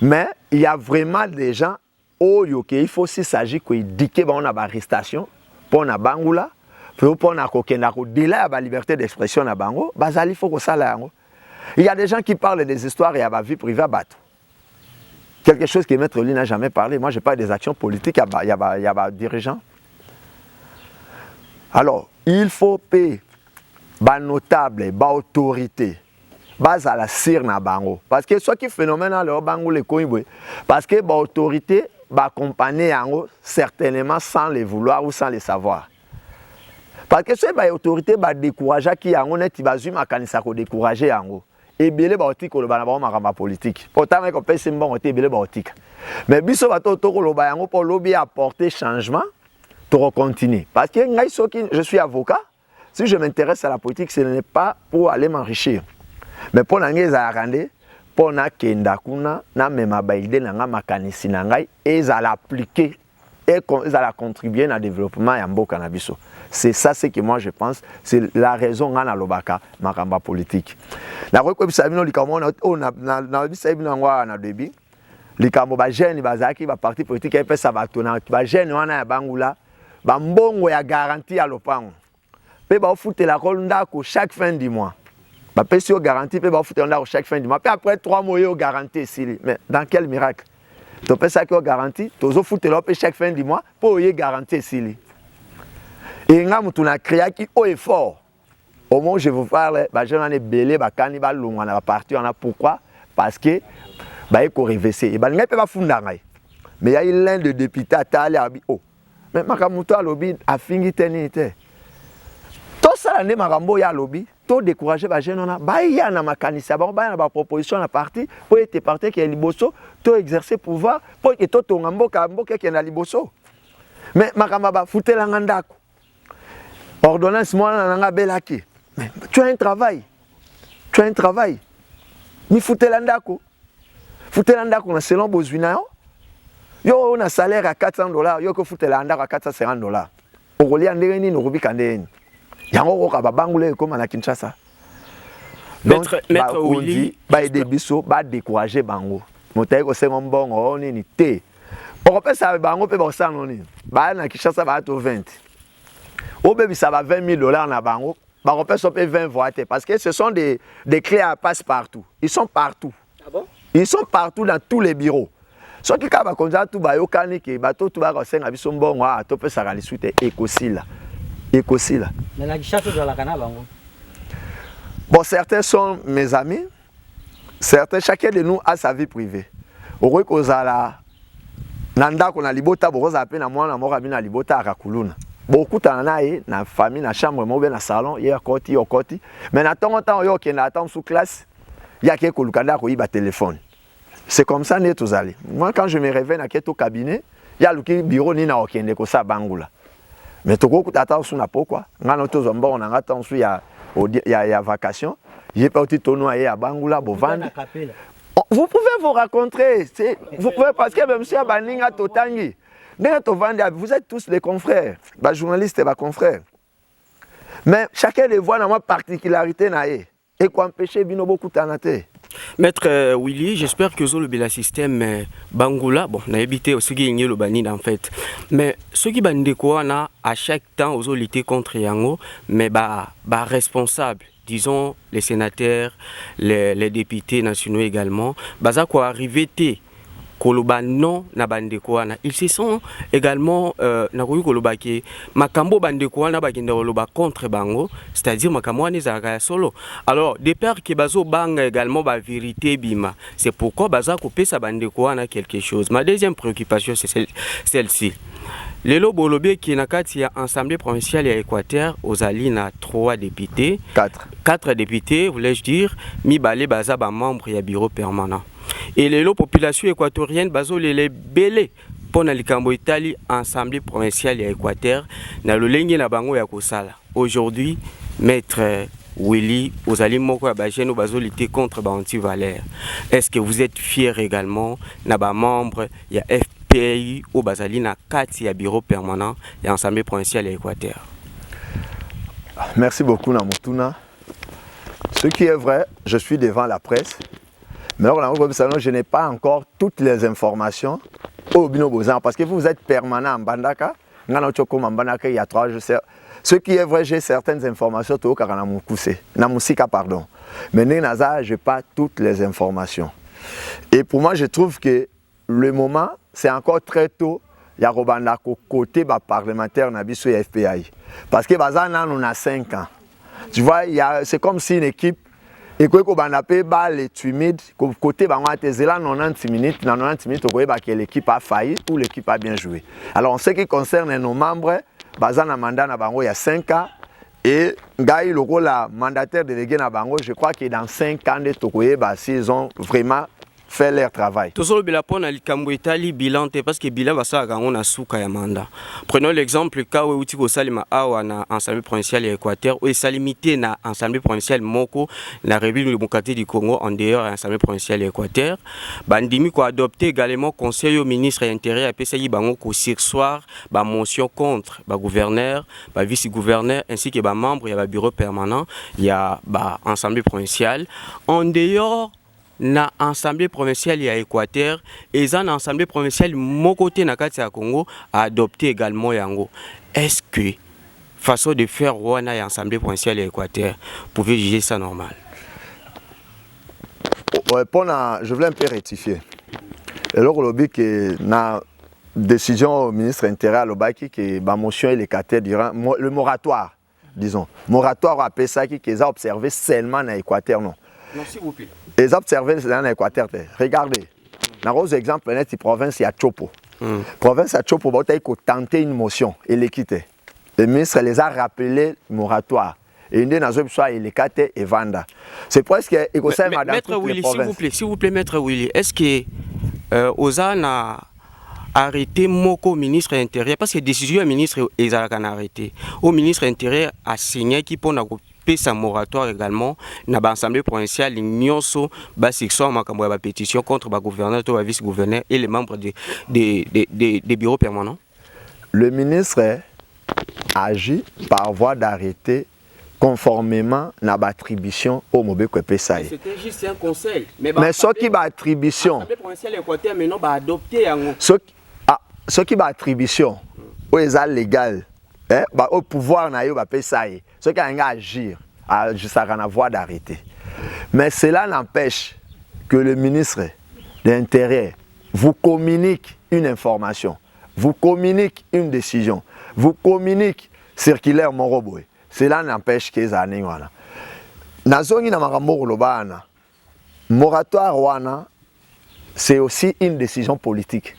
Mais il y a vraiment des gens il faut aussi s'agir que éduquer on a ba arrestation pour na bangula. Pour la liberté d'expression na bango, bazali faut que ça là. Il y a des gens qui parlent des histoires et à ma vie privée à battre. Quelque chose que Maître Lee n'a jamais parlé. Moi, je parle des actions politiques, il y a des dirigeants. Alors, il faut payer bas notable, bas autorité, bas à la cire na bango. Parce que ce qui est phénomène à leur bango les coins, parce que bas autorité, bas accompagner yango certainement sans les vouloir ou sans les savoir. Parce que c'est les autorités qui découragent qui ont net bazui makanisa ko décourager yango et belé baotik ko loba na ba makamba politique pourtant ko pese mbongo te belé baotik mais biso bato to ko loba yango pour lobby apporter changement to continuer parce que ngai soki je suis avocat si je m'intéresse à la politique ce n'est pas pour aller m'enrichir mais pour ngai za rande pour na kenda kuna na mema baide na nga makanisi na ngai et za l'appliquer et ça a contribué au développement de mboka na biso. C'est ça ce que moi je pense, c'est la raison ngana lobaka makamba politique. Na ko bisa bino likamo na bisa bino ngwa na debi. Likamo ba jeune bazaki ba parti politique et pesa bato na ba jeune wana ya bangula ba mbongo ya garantie à lopango. Pe ba ofutela ko ndako chaque fin du mois. Ba pesi yo garantie pe ba ofutela ndako chaque fin du mois. Puis après 3 mois yo garantie ici. Mais dans quel miracle? Tu peux ça qui est garanti, tu as foutu chaque fin du mois pour y garantir ici. Et tu as créé qui est fort. Au moment où je vous parle, je vais vous belé, on a parti, on a pourquoi? Parce que il faut réverser. Et il pas fondre. Mais il y a l'un de députés à Tali oh. Mais Makamuto a lobby a fini tenité. Tout ça l'année Marambo ya lobby. To décourager ba jeune na ba ya na makanisa ba ba na ba proposition na parti pour être parti qui est liboso to exercer pouvoir pour que to ngamboka qui na liboso mais makamba ba futela ngandako ordonnance moi na nga belaki mais tu as un travail ni futela ndako na selon besoin yo na salaire à $400 yo ko futela ndako à $450 okolia ndenge ni nokobika ndeni. Yango ko ba bangule comme na Kinshasa. Donc maître Willy ba aider biso ba décourager bango. Motayi ko sengo mbongo nini te. On peut ça bango pe ba sa noni. Ba na Kinshasa ba to 20. Au bebi ça va $20,000 na bango. Ba on peut so pe 20 voites parce que ce sont des clés à passe partout. Ils sont partout. Ah bon? Ils sont partout dans tous les bureaux. Ce qui ka ba konza tout ba yokani ke ba to ba ko senga biso mbongo a to pe ça ga lisuite ekosila. Mais la bon, certains sont mes amis, certains, chacun de nous a sa vie privée. Au Kozala, Nanda qu'on a libota, Borosa appelle à moi, na morabina libota à Kakuluna. Beaucoup de na famille, na chambre, na na salon, hier koti, yokoti. Mais na temps yo qui n'attend sous classe, il y a quelques lukanda qui ba téléphone. C'est comme ça né tous allés. Moi quand je me réveille na keto cabinet, il y a le bureau ni na okende ko sa bangula. Mais tu as sur la peau quoi. On a ya vacation. J'ai pas été tourné à Bangula pour vendre. Vous pouvez vous rencontrer. Vous pouvez parce que même si à Baninga Totangi, Vous êtes tous des confrères, des journalistes et des confrères. Mais chacun des voix dans ma particularité et quoi empêcher bino beaucoup tanate. Maître Willy, j'espère que vous avez le système Bangola, bon, on a évité aussi gagner le banni en fait. Mais ceux qui bandent quoi, à chaque temps, vous avez lutté contre Yango, mais responsable, disons les sénateurs, les députés nationaux également, ça quoi arrivé koloba non na bandeko wana ils se sont également na koyi koloba ke makambo bandeko wana bakende koloba contre bango, c'est-à-dire makambo wana ezalaka solo. Alors de peur que bazo banga également ba vérité bima, c'est pourquoi baza kopesa bandeko wana quelque chose. Ma deuxième préoccupation c'est celle-ci. Lelo bolobe qui na kati ya assemblée provinciale ya Équateur ozali na 3 députés, 4 députés voulais-je dire, mi balé baza ba membre ya bureau permanent. Et les populations équatoriennes bazo les belé pour na likambo Italie assemblée provinciale ya Équateur na lolenge na bango ya kosala. Aujourd'hui, maître Willy ozali moko ya bajeno bazo lutter contre ba anti-valeurs. Est-ce que vous êtes fier également na ba membre ya FPI au bazali na kati ya bureau permanent ya assemblée provinciale ya Équateur? Merci beaucoup Namotuna. Ce qui est vrai, je suis devant la presse. Mais je n'ai pas encore toutes les informations au Bino Bozan parce que vous êtes permanent en Bandaka. Il y a 3 jours. Ce qui est vrai, j'ai certaines informations au Namusika, pardon. Mais je n'ai pas toutes les informations. Et pour moi, je trouve que le moment, c'est encore très tôt. Il y a côté parlementaire Nabiso et FPI. Parce que on a 5 ans. Tu vois, c'est comme si une équipe. Et quand on a fait les timides, côté on a été là 90 minutes, dans 90 minutes, on voit que l'équipe a failli ou l'équipe a bien joué. Alors en ce qui concerne nos membres, Bazana mandat na bango il y a 5 ans et Gaï le rôle mandataire délégué na bango, je crois que dans 5 ans de Tokoye, s'ils ont vraiment fait leur travail. Toujours le bilan na likambo Italie bilan parce que bilan va ça on a souka ya mandat. Prenons l'exemple cas où Utiko Salima awa na assemblée provinciale ya Équateur ou salimité na assemblée provinciale moko na République démocratique du Congo en dehors de l'assemblée provinciale ya Équateur. Bandimi ko adopté également conseil au ministre intérieur à PCI bango ko sursoir ba motion contre ba gouverneur, ba vice-gouverneur ainsi que ba membre ya ba bureau permanent ya ba assemblée provinciale en dehors na assemblée provinciale ya Équateur et en assemblée provinciale mon côté na kati ya Congo a adopté également yango. Est-ce que façon de faire wana ya assemblée provinciale ya Équateur pouvez juger ça normal? Je voulais un peu rectifier. Alors le but que na décision au ministre intérieur lobaki que ba motion et Équateur durant le moratoire, disons moratoire a ça qui les a observé seulement na Équateur non. Non, s'il vous plaît. Les observer dans l'Équateur. Regardez, dans les exemples, la province à Chopo. Province à Chopo, il a tenté une motion et l'équité. Le ministre les a rappelés moratoire. Et il a dit l'équité et Vanda. C'est presque Maître Willy, s'il vous plaît, Maître Willy, est-ce que Ozan a arrêté Moko ministre intérieur parce que décision du ministre est arrêté. Au ministre intérieur a signé qui pour sa moratoire également na l'Assemblée provinciale nyonso ba section makambo ya pétition contre ba gouverneur ou ba vice-gouverneur et les membres des bureaux permanents. Le ministre agit par voie d'arrêté conformément à l'attribution au Mobeko PSAI. C'était juste un conseil. Mais ce qui va attribution. L'Assemblée provinciale Équateur maintenant va adopter ce qui va attribution au légal. Au pouvoir na yo ba PSAI. Ce qui a agir ça a voie d'arrêter. Mais cela n'empêche que le ministre de l'Intérieur vous communique une information, vous communique une décision, vous communique circulaire Moroboy. Cela n'empêche que ça n'est pas. Nazongi na makambo lobana. Moratoire wana, c'est aussi une décision politique.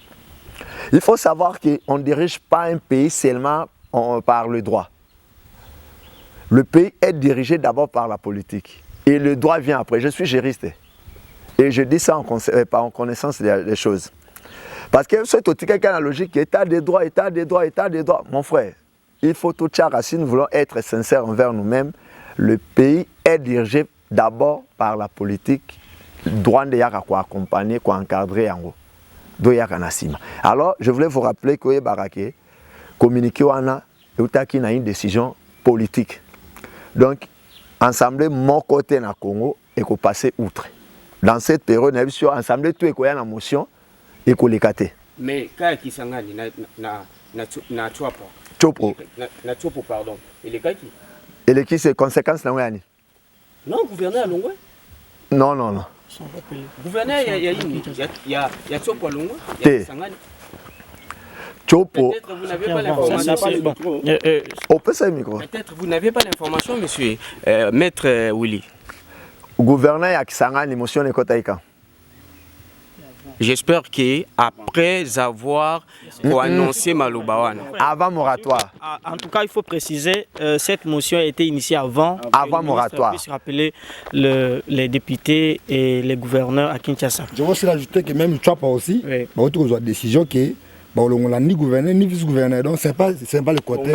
Il faut savoir qu'on ne dirige pas un pays seulement par le droit. Le pays est dirigé d'abord par la politique. Et le droit vient après. Je suis juriste. Et je dis ça en connaissance des choses. Parce que c'est aussi quelqu'un la logique, état des droits, état des droits, état des droits. Mon frère, il faut tout ça, si nous voulons être sincères envers nous-mêmes, le pays est dirigé d'abord par la politique. Le droit de quoi accompagner, quoi encadrer en haut. doyaka na sima. Alors, je voulais vous rappeler que Barake communiqué wana utaki na une décision politique. Donc, ensemble mon côté na Congo et qu'on passer outre. Dans cette période, ensemble tout est quoi en motion et qu'on les cate. Mais quand qui s'engage na chopo. Chopo. Na chopo pardon. Et les qui? Et les qui c'est conséquences na wani? Non, gouverneur Longwe. Non non non. Gouverneur il y a chopo à Longwe. Chopo. Peut-être vous n'avez pas l'information. On peut ça micro. Peut-être vous n'avez pas l'information, monsieur Maître Willy. Gouverneur ya Kisangani motion ne kotaika. J'espère qu'après avoir annoncé Maloubawana. Avant moratoire. En tout cas, il faut préciser, cette motion a été initiée avant moratoire. Puisse rappeler les députés et les gouverneurs à Kinshasa. Je veux aussi rajouter que même Tchapa aussi, il y a une décision qui est ni gouverneur ni vice-gouverneur. Donc, ce n'est pas le côté.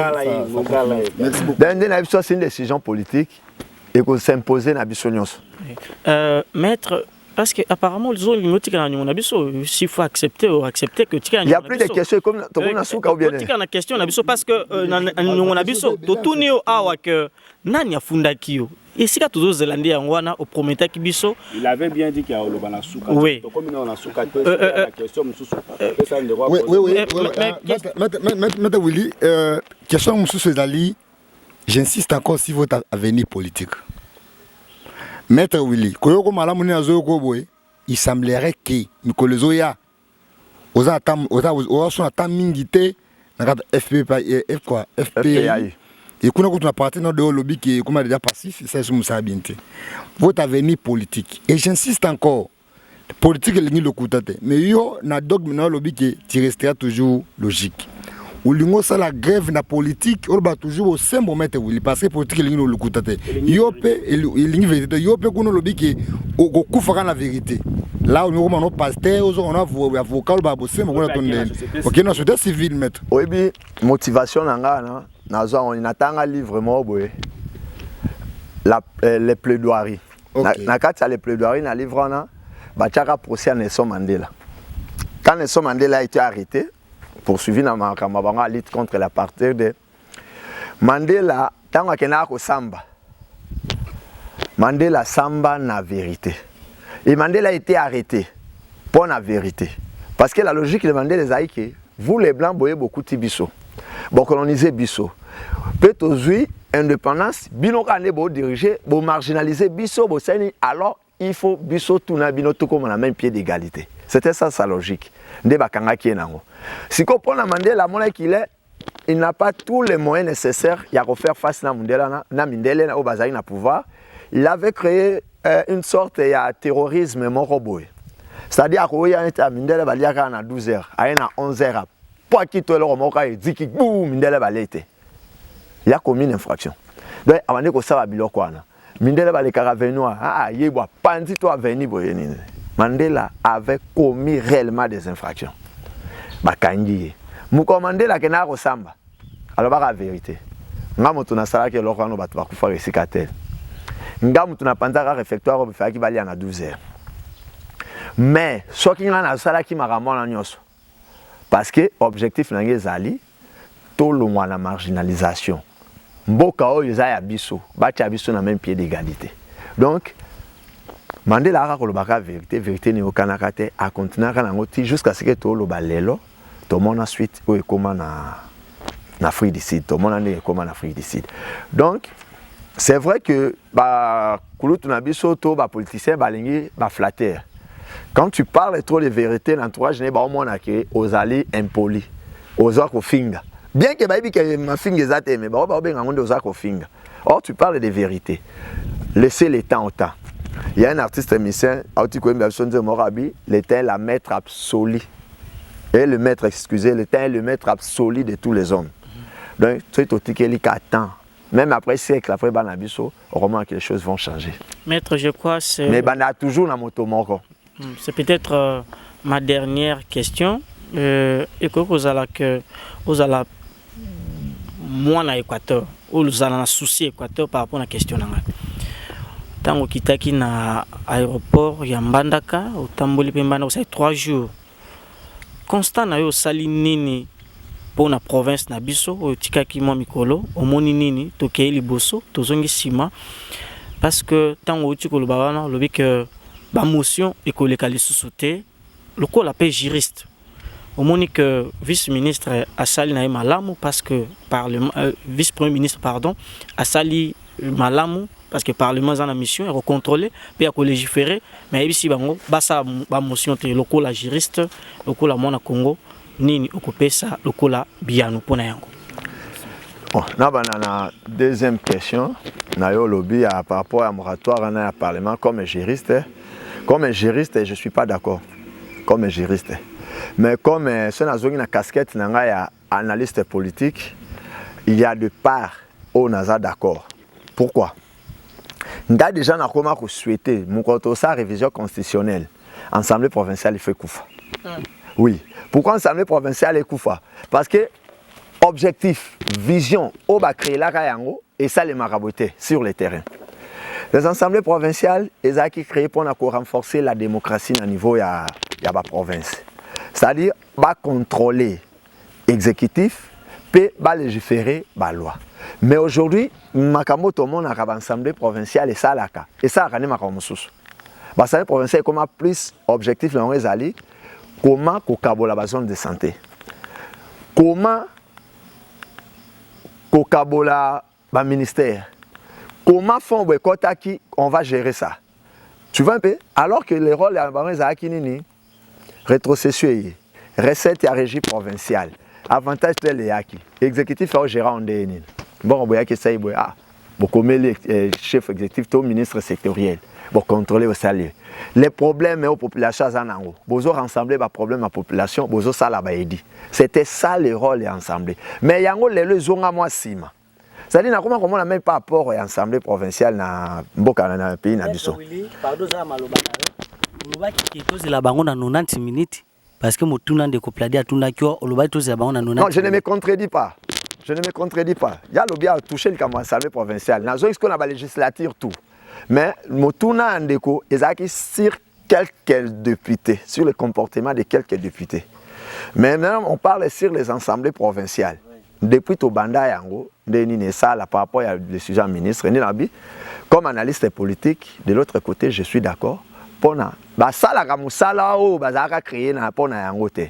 Merci beaucoup. C'est une décision politique et qu'on s'impose dans la Maître, parce qu'apparemment, les autres, s'il faut accepter ou accepter que il n'y a plus de questions comme Nasuka ou bien. Il y a une question parce que nous avons tout néo awa que nani afunda kio. Et si tous les Zélandais ont au prometteur Kibiso, il avait bien dit qu'il y a le Banasuka. Oui. Comme on a Suka, la question oui. Maître Willy, question M. Zali, j'insiste encore sur votre avenir politique. Maître Willy, il semblerait que Mikolozoya, FPI. Et quand on a parti dans le lobby qui est déjà passif, c'est ça bien. Votre avenir politique. Et j'insiste encore, politique est le coup de tête. Mais yo na dogme dans le lobby qui restera toujours logique. Ou lingo ça la grève na politique, on va toujours au sein moment où parce que politique est le coup de tête. Yo pe il vérité, yo pe qu'on lobby qui au coup fera la vérité. Là on a pasteur, on a avocat, on va bosser, on a tourné. OK, non, c'est civil maître. Oui, bi motivation nanga na on attend livre mo boy. Les plaidoiries. Na kati les plaidoiries na livre na ba tchaka procès à Nelson Mandela. Quand Nelson Mandela a été arrêté, poursuivi dans la lutte contre l'apartheid, Mandela, tant qu'il n'a pas samba, Mandela samba na vérité. Et Mandela a été arrêté pour la vérité. Parce que la logique de Mandela est que vous les blancs, vous voyez beaucoup de biso. Vous colonisez biso. Peut-être aujourd'hui, indépendance, bino kane bo diriger, bo marginaliser biso, bo seni, alors il faut biso tout na bino tout comme on a même pied d'égalité. C'était ça sa logique. Si on prend Mandela, il n'a pas tous les moyens nécessaires pour faire face à Mandela au bazar na pouvoir. Il avait créé une sorte de terrorisme moroboy. C'est-à-dire qu'il y a Mandela à 12h, à 11h. Pour qu'il soit là, il dit que Mandela va l'été. Il a commis une infraction. Donc, avant de ça, Mandela va les caravanois. Ah, il y a pas un toi venu boyenine. Mandela avait commis réellement des infractions. Bakangi. Muko Mandela kena ko samba. Alors ba la vérité. Ngamu tunasala ke lokano batu bakufa resikatel. Ngamu tunapanda réfectoire au faki bali na 12h. Mais ce qui na sala ki makamona nyoso. Parce que objectif nange zali to longwa na marginalisation. Mboka oyo ya biso, bacha biso na même pied d'égalité. Donc Mandela a la vérité ni aucun kate a continué à jusqu'à ce que tout le balelo tout le monde ensuite au comment na Afrique du Sud, tout le monde est comment en Afrique du Sud. Donc c'est vrai que ba kulutu na biso to ba politicien ba lingi ba flatteur. Quand tu parles trop de vérité l'entourage n'est pas au moins que aux alliés impolis, aux autres finger. Bien que baby que ma finger zate mais ba ben ngonde aux autres finger. Or tu parles de vérité. Laissez le temps au temps. Il y a un artiste musicien, l'état est la maître absolue. Et le maître, excusez, l'état est le maître absolu de tous les hommes. Donc, c'est tout ce qu'il attend. Même après siècle, après Banabiso, au moment que les choses vont changer. Maître, je crois que c'est... Mais Bana a toujours la moto moko. C'est peut-être ma dernière question. Et que vous allez moins à Équateur, ou vous allez un souci Équateur par rapport à la question. Tango kitaki na aéroport ya Mbandaka, au Tamboli Pembana, c'est 3 jours. constat na yo sali nini pour la province na biso o tikaki mo mikolo omoni nini tokei liboso tozongi sima parce que tant o tikolo babana lobi que ba motion ekoleka lisusu te lokola pe juriste omoni que vice-ministre asali na malamu parce que parlement vice-premier ministre pardon asali malamu parce que parlement a la mission et contrôler puis à légiférer mais ici bango basa ba motion te lokola juriste lokola mona Congo nini okopesa lokola biano pona yango. Bon, na deuxième question na yo lobby par rapport à moratoire na parlement comme juriste je suis pas d'accord comme juriste mais comme ce na zongi na casquette na nga ya analyste politique il y a de part au naza d'accord. Pourquoi? Nda déjà na koma ko souhaiter mon koto sa révision constitutionnelle assemblée provinciale il fait koufa. Oui, pourquoi assemblée provinciale est koufa? Parce que objectif, vision, on va créer la Kayango et ça les maraboter sur le terrain. Les assemblées provinciales, ils ont été créées pour renforcer la démocratie au niveau de la province. C'est-à-dire, va contrôler l'exécutif, puis va légiférer la loi. Mais aujourd'hui, Makamo tout le monde a l'assemblée provinciale et ça laka. Et ça a gagné Makamo sous. L'assemblée provinciale est comme plus objectif dans les alliés, comment kokabola la zone de santé. Comment kokabola le ministère. Comment font on va gérer ça? Tu vois un peu? Alors que les rôles de la rétrocession, recette et régie provinciale, avantage de l'EAKI, exécutif au gérant de l'ENIN. Bon, il y a que ça, beaucoup de chefs exécutifs, tout ministre sectoriel, pour contrôler au salaire. Les problèmes aux populations, vous avez rassemblé les problèmes à la population, vous avez ça là-bas. C'était ça le rôle ensemble. Mais il y a les zones à moi, Sima. C'est-à-dire comment on n'a même pas rapport à l'Assemblée provinciale dans le pays. Parce que motuna de kopladia tuna kyo oloba to za bango na nona. Non, je ne me contredis pas. Je ne me contredis pas. Il y a le bien touché le l'Assemblée provinciale. Dans ce qu'on a la législature tout. Mais motuna ndeko ezaki sur quelques députés, sur le comportement de quelques députés. Mais maintenant on parle sur les assemblées provinciales. Depuis tout banda yango ndeni ça par rapport à le sujet ministre ni nabi comme analyste politique de l'autre côté je suis d'accord pona ba sala ka musala o bazaka créer na pona yango te.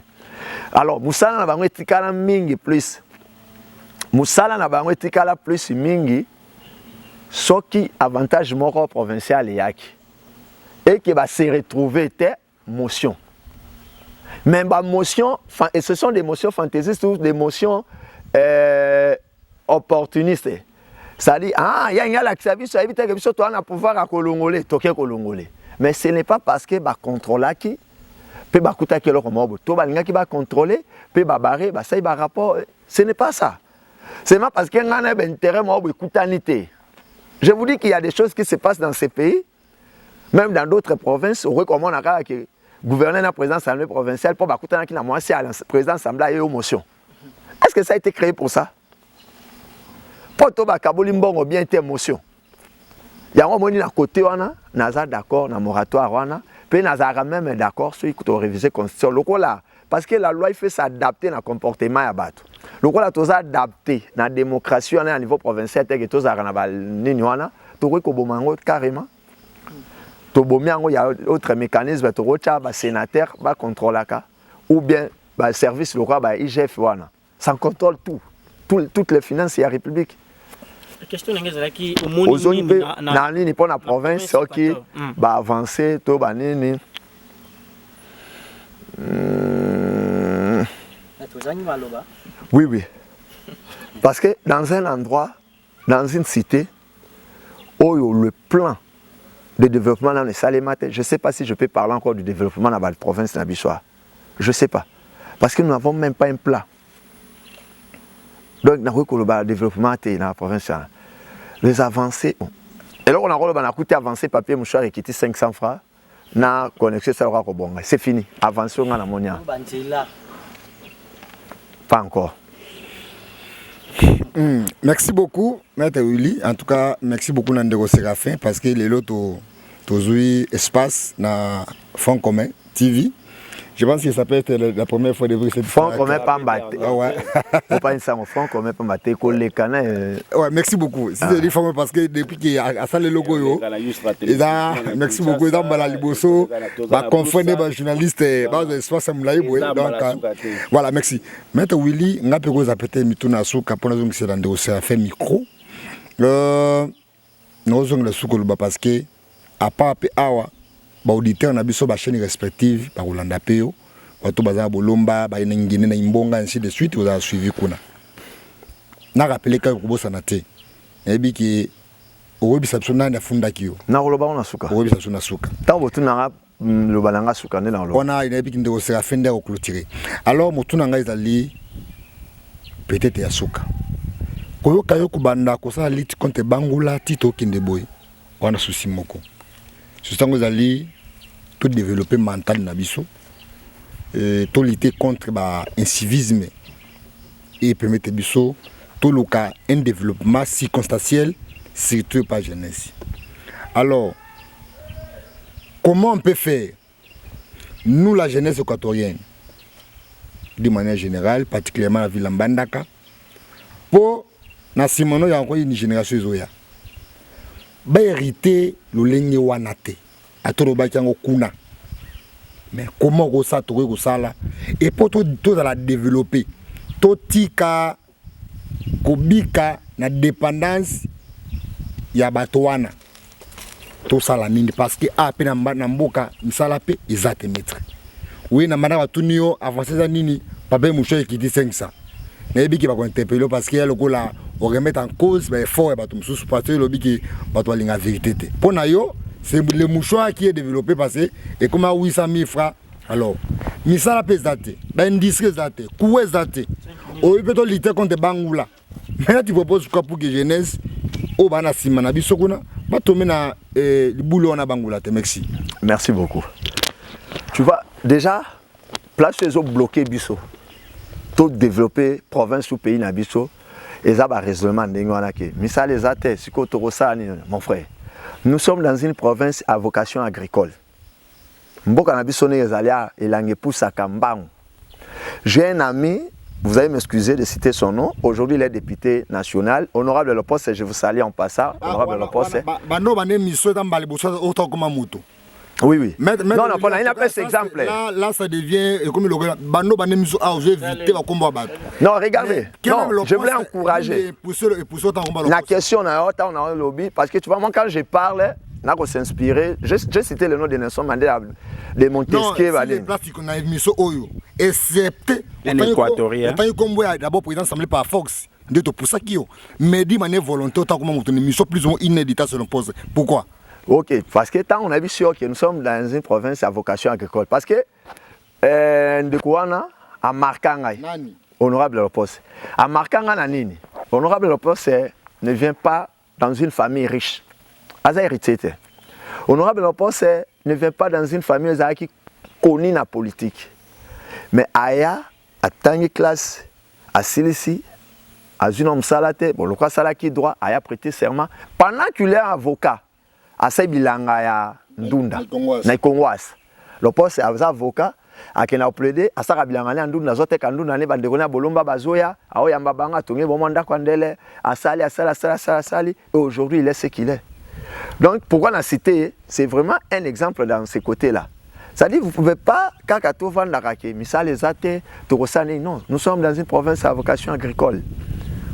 Alors musala na bango etikala mingi plus musala na bango etikala plus mingi soki avantage moko provincial yaki et que va se retrouver te motion. Mais ba motion et ce sont des motions fantaisistes ou des motions opportuniste. C'est-à-dire, il y a un activiste qui a évité que tu aies pouvoir à Kolongolé, toquer Kolongolé. Mais ce n'est pas parce que va contrôler qui peut bakuta que leur mob, tout va va contrôler, peut barrer, ça va rapport. Ce n'est pas ça. C'est pas parce qu'il y a un intérêt mob écoutanité. Je vous dis qu'il y a des choses qui se passent dans ces pays, même dans d'autres provinces, où comment on a que gouverner la présidence assemblée provinciale pour bakuta qui n'a moins c'est à la présidence assemblée et aux motions. Est-ce que ça a été créé pour ça? Pour tout le monde, bien été émotion. Il y a un moment à côté, on a d'accord, on a moratoire, puis on a même d'accord sur la réviser la constitution. Parce que la loi fait s'adapter dans le comportement à battre. Le rôle est adapté dans la démocratie à niveau provincial, et tout ça, carrément. Il y a d'autres mécanismes, le sénateur va contrôler, ou bien le service local, l'IGF. Ça contrôle toutes les finances de la République. La question est qui aujourd'hui pour la province qui va avancer tout banini. Oui. Parce que dans un endroit, dans une cité, où le plan de développement dans les Salémates, je ne sais pas si je peux parler encore du développement dans la province de Nabissoa. Je ne sais pas. Parce que nous n'avons même pas un plan. Donc, nous avons le développement dans la province. Les avancées. Et là, on a coûté avancer papier mouchoir et quitter 500 francs. Na connexion, c'est fini. Avançons dans la monnaie. Pas encore. Merci beaucoup, Maître Willy. En tout cas, merci beaucoup, Nandego Séraphin, parce que les lots ont espace dans Fonds commun TV. Je pense que ça peut être la première fois de vous cette Franck, on met pas mbaté. Ouais. Faut pas une sang Franck, on met pas mbaté coller cana. Ouais, merci beaucoup. Si c'est différent parce que depuis qu'il a ça le logo yo. Et là, merci beaucoup dans bala liboso, ba confondre ba journaliste, ba espace amulai boy. Donc voilà, merci. Maître Willy, nga pe ko zapete mituna suka pona zongi se dande au fait micro. Nous zongi le suko ba parce que à part pe awa ba auditeur na biso ba chaîne respective ba Rolanda Peo. Bato baza bolomba ba ngine na imbonga ainsi de suite vous avez suivi kuna na rappeler ka ko bosa na te ebi ki obi sabsona na funda kiyo na koloba on suka obi sabsona suka tant botu na lo balanga suka ne na lo on a ebi ki ndeko sera fender au clôturer alors motu na ngai ezali peut-être ya suka koyo kayo kubanda ko sa lit contre bangula tito kinde boy wana souci moko sustango ezali tout développer mental na biso tout lutter contre l'incivisme et permettre tout le cas un développement circonstanciel surtout par jeunesse. Alors, comment on peut faire nous la jeunesse équatorienne de manière générale, particulièrement la ville de Mbandaka, pour na simono ya encore une génération zoya ba hériter le lenye wanate atoroba kango kuna. Mais comment on ça tout ça là et pour tout la développer tout tika kobika na dépendance ya batoana tout ça la nini parce que a pe na mboka misala pe ezate maître oui na manda batunio avancer za nini papa musho ekiti 500 na ebiki ba ko interpeller parce que le la on remettre en cause ba effort ya bato mususu parce que le biki bato linga vérité te pona yo. C'est le mouchoir qui est développé parce que et comme à 800 000 francs. Alors, misala pesate, industrie zate, koué zate. Au peut lutter contre Bangoula. Maintenant tu proposes quoi pour que jeunesse au bana simana bisokuna, ba tomber na le boulot na Bangoula te merci. Merci beaucoup. Tu vois déjà place les autres bloqués biso. Tout développer province ou pays na biso et ça ba raisonnement ndenge wana ke. Misala zate siko torosa ni mon frère. Nous sommes dans une province à vocation agricole. Mboka na biso ne ezalia elange pousa kambango. J'ai un ami, vous allez m'excuser de citer son nom, aujourd'hui il est député national, honorable Le Poste, je vous salue en passant, honorable Le Poste. Oui, oui. Non, il n'a pas cet exemple. Là, ça devient comme le bando banemiso a osé éviter le combat. Non, regardez. Non, je voulais encourager. La question on a un lobby parce que tu vois moi quand je parle, n'a qu'on s'inspirer. J'ai cité le nom de Nelson Mandela de Montesquieu. Non, les plastiques qu'on a mis sur Oyo, excepté un équatorien. D'abord président assemblée par Fox. De tout pour ça qui yo. Mais dit manière volontaire autant comment on mission plus ou moins inédite selon pose. Pourquoi? Ok, parce que tant on a vu sûr que nous sommes dans une province à vocation agricole. Parce que Ndekouana a Markangay, honorable Le Poste. À Markangay Nanini, honorable Le Poste ne vient pas dans une famille riche. Aza héritier. Honorable Le Poste ne vient pas dans une famille qui connaît la politique. Mais Aya, à Tangi classe, à Silisi, à un homme salaté, bon, le quoi salaki droit, Aya prêté serment. Pendant qu'il est avocat, à Bilanga ya Ndunda, na Kongwas. Le poste est avocat, à qui a plaidé, à Sarabilanga ya Ndunda, zote Kandunda, ne bandegona bolomba bazoya, à Oyamba banga, tonge bomanda kwandele, à Sali, et aujourd'hui il est ce qu'il est. Donc pourquoi on a cité, c'est vraiment un exemple dans ces côtés-là. C'est-à-dire vous ne pouvez pas, kakato vandarake, misal les athées, torosane, non, nous sommes dans une province à vocation agricole.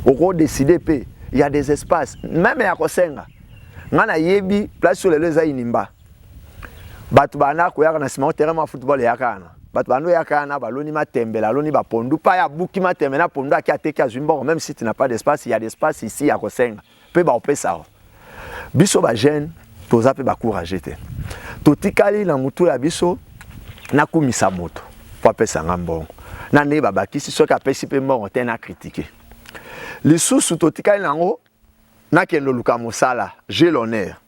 Au gros décidé, il y a des espaces, même à Kosenga. Ngana yebi place sur les leza inimba batu bana ko yaka na sima terrain football yakana batu bano yakana baloni matembela loni ba pondu pa ya buki matembe na pondu akiateka zumbo même si tu n'as pas d'espace il y a d'espace ici à Kosenga pe ba opesa biso ba jeune toza pe ba courage te totikali na mutu ya biso na kumisa moto po pesa ngambongo na ne ba bakisi soka pesi pe mbongo te na critiquer les sous totikali nango Nakendo luka mosala, j'ai l'honneur.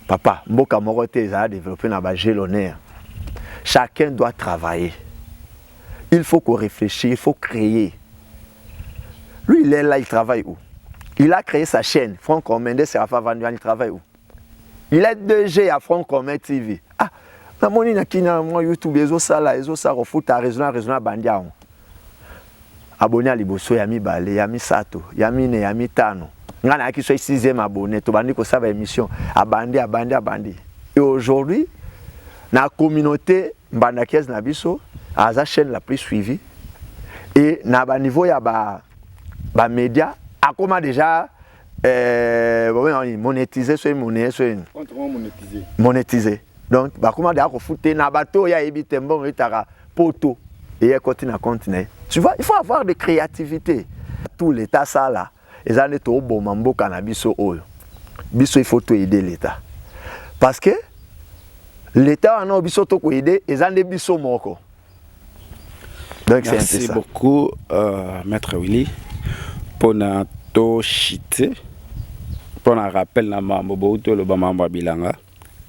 Papa, mboka morote a développé na ba j'ai l'honneur. Chacun doit travailler. Il faut qu'on réfléchisse, il faut créer. Lui, il est là, il travaille où? Il a créé sa chaîne, Franck Mendes Serafa Vanduan, il travaille où? Il est 2G à Franck Mendes TV. Ah, na moni na kina mo YouTube ezosala kofuta raisonner bandia abonné à liboso ya mibale ya misato ya mine ya mitano ngana aki so 6e abonné to bandi ko sava émission abandi et aujourd'hui na communauté mbandakies na biso aza chaîne la plus suivie et na ba niveau ya ba média akoma déjà monétiser monétiser donc bakoma déjà ko fouter na bato ya ebite mbongo itaka poto et continue à continuer. Tu vois, il faut avoir de créativité. Tout l'État ça là, ils ont été au bon mambo cannabiso oil. Biso il faut tout aider l'État. Parce que l'État en a biso tout aider, ils ont des biso moko. Donc c'est merci ça. beaucoup Maître Willy pour notre chité, pour un rappel na mambo boto le mambo bilanga.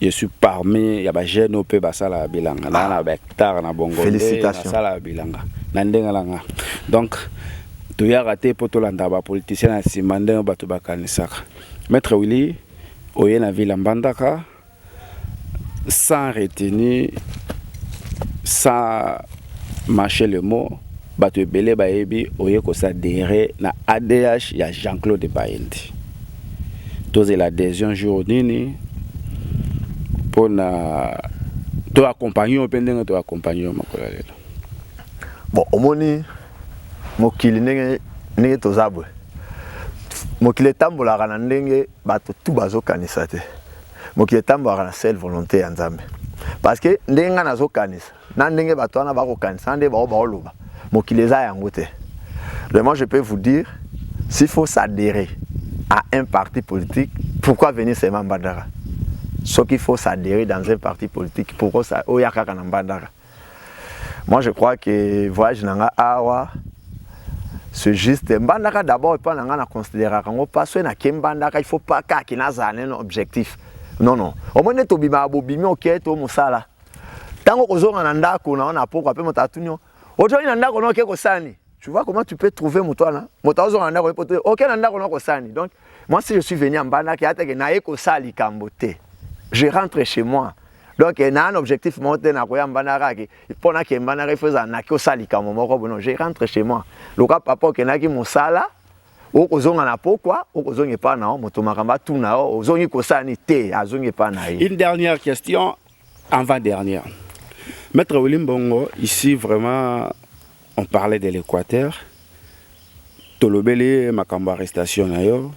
Je suis parmi les jeunes au pays basala bilanga na hectare na bongo. Félicitations. Basala bilanga. Nandengalanga. Donc tu y a raté pour tout l'anda ba politicien na simande ba to bakanisaka. Maître Willy oye na ville Mbandaka sans retenir, sans mâcher le mot, ba to belé ba yebi oye ko s'adhérer na ADH ya Jean-Claude Bayendi. Tous l'adhésion jour nini pour to accompagner pendant to accompagner makola lelo. Bon, omoni mokili ndenge tozabwe. Mokili tambola na ndenge bato tout bazo kanisa te. Mokili tambola na seule volonté ya Nzambe. Parce que ndenge nazo kanisa, na ndenge bato na bako kanisa ndenge ba oloba. Mokili za yango te. Donc moi je peux vous dire s'il faut s'adhérer à un parti politique, pourquoi venir seulement Mbandaka? Ce qu'il faut s'adhérer dans un parti politique, pourquoi ça oyaka na Mbandaka? Moi je crois que voyage nanga awa c'est juste Mbandaka d'abord pas nanga considérer quand parce que na Mbandaka il faut pas qu'il na un objectif. Non. Au moins to bima bobimi OK to musala. Tango kozonga na ndako na pourquoi pe motatunyo. Aujourd'hui na ndako no ko sani. Tu vois comment tu peux trouver motoana? Motazo na ndako peut OK na ndako no ko sani. Donc moi si je suis venu en Mbandaka yata ke na eko sali kambote. Je rentre chez moi. Donc, il y a un objectif monté na koya Mbandaka ki pona ke Mbandaka faisait na ko sali kamomoko bono. Je rentre chez moi. Le cas papa ke na ki mosala o kozonga na pourquoi o kozonga pa na moto makamba tout na o zongi ko sani te azongi pa na. Une dernière question avant dernière. Maître Willy Mbongo, ici vraiment on parlait de l'Équateur. Tolobeli makambo arrestation na yo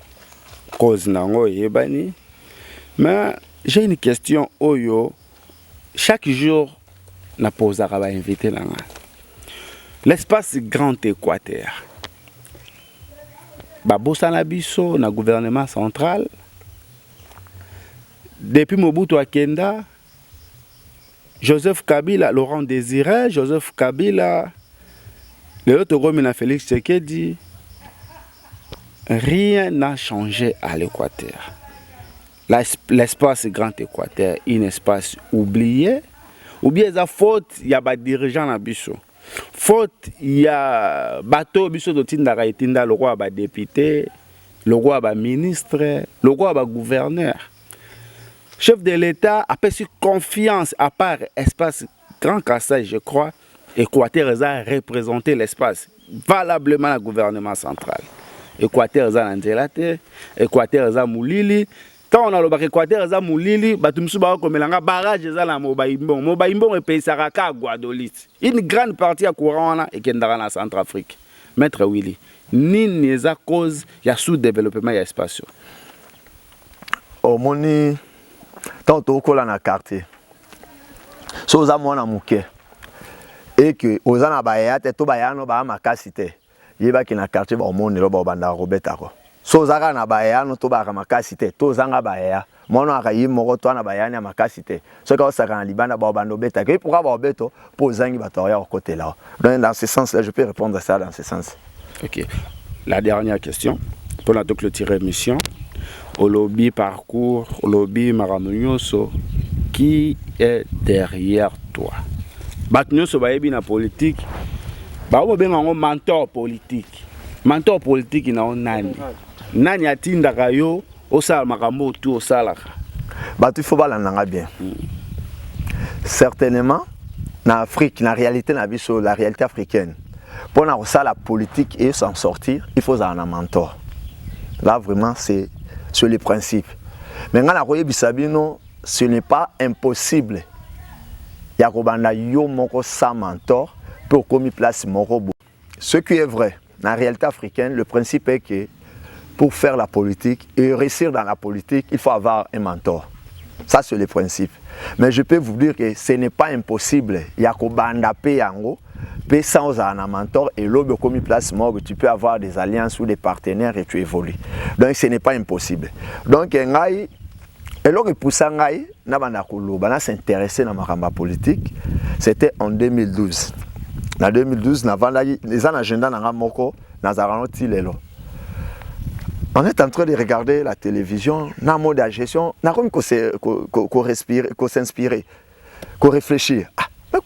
cause nango yebani. Mais j'ai une question oyo chaque jour na posa ka ba invité nanga. L'espace Grand Équateur. Ba bossa na biso na gouvernement central. Depuis Mobutu Akenda, Joseph Kabila, Laurent Désiré, Joseph Kabila, le autre Romina Félix Tshisekedi, rien n'a changé à l'Équateur. L'espace Grand Équateur, un espace oublié, ou bien la faute, il y a des dirigeants à Bissau. Faute, il y a bateau Bissau de Tindara et Tinda, le roi a député, le roi a ministre, le roi a gouverneur. Chef de l'État a perçu confiance à part espace Grand Kassai, je crois, Équateur a représenté l'espace valablement le gouvernement central. Équateur a Nanzelate, Équateur a Moulili. Quand on a le Équateur a Moulili, batumsu ba ko melanga barrage za la Mobayimbong. Mobayimbong est Saraka Guadolit. Une grande partie à courant et kendara na Centrafrique. Maître Willy, ni n'est à cause ya sous-développement ya espace. Au moni tant au kola na quartier. So za mwana muke. Et que ozana ba ya te to ba ya no ba makasite. Yeba ki na quartier ba omoni lo ba banda robeta ko. So zaka na ba ya no to ba makasite to zanga ba ya. Mono akayi moko to na ba ya na makasite. So ka osaka na libanda ba banda obeta. Que pourquoi ba obeto pour zangi ba to ya au côté là. Donc dans ce sens là je peux répondre à ça dans ce sens. OK. La dernière question pour la clôturer mission. Au lobby parcours, au lobby Maramunyoso, qui est derrière toi? Batnyoso bayebi na politique, ba o benga ngo mentor politique. Mentor politique na nani? Nani atinda kayo osala makambo tu osala? Batu faut balanga bien. certainement en Afrique, la réalité africaine. Pour ça la politique et s'en sortir, il faut un mentor. Là vraiment c'est sur les principes. Mais ce n'est pas impossible. Il y a sans mentor pour qu'on place moko. Ce qui est vrai, dans la réalité africaine, le principe est que pour faire la politique et réussir dans la politique, il faut avoir un mentor. Ça, c'est le principe. Mais je peux vous dire que ce n'est pas impossible. Il y a sans un mentor et l'autre comme place mort, tu peux avoir des alliances ou des partenaires et tu évolues. Donc, ce n'est pas impossible. Donc, et là, pour ça, on s'intéressé à la politique. C'était en 2012. En 2012, les agenda on est en train de regarder la télévision, dans le mode de gestion, on a comme qu'on respire, qu'on s'inspire, qu'on réfléchit. Ah, mais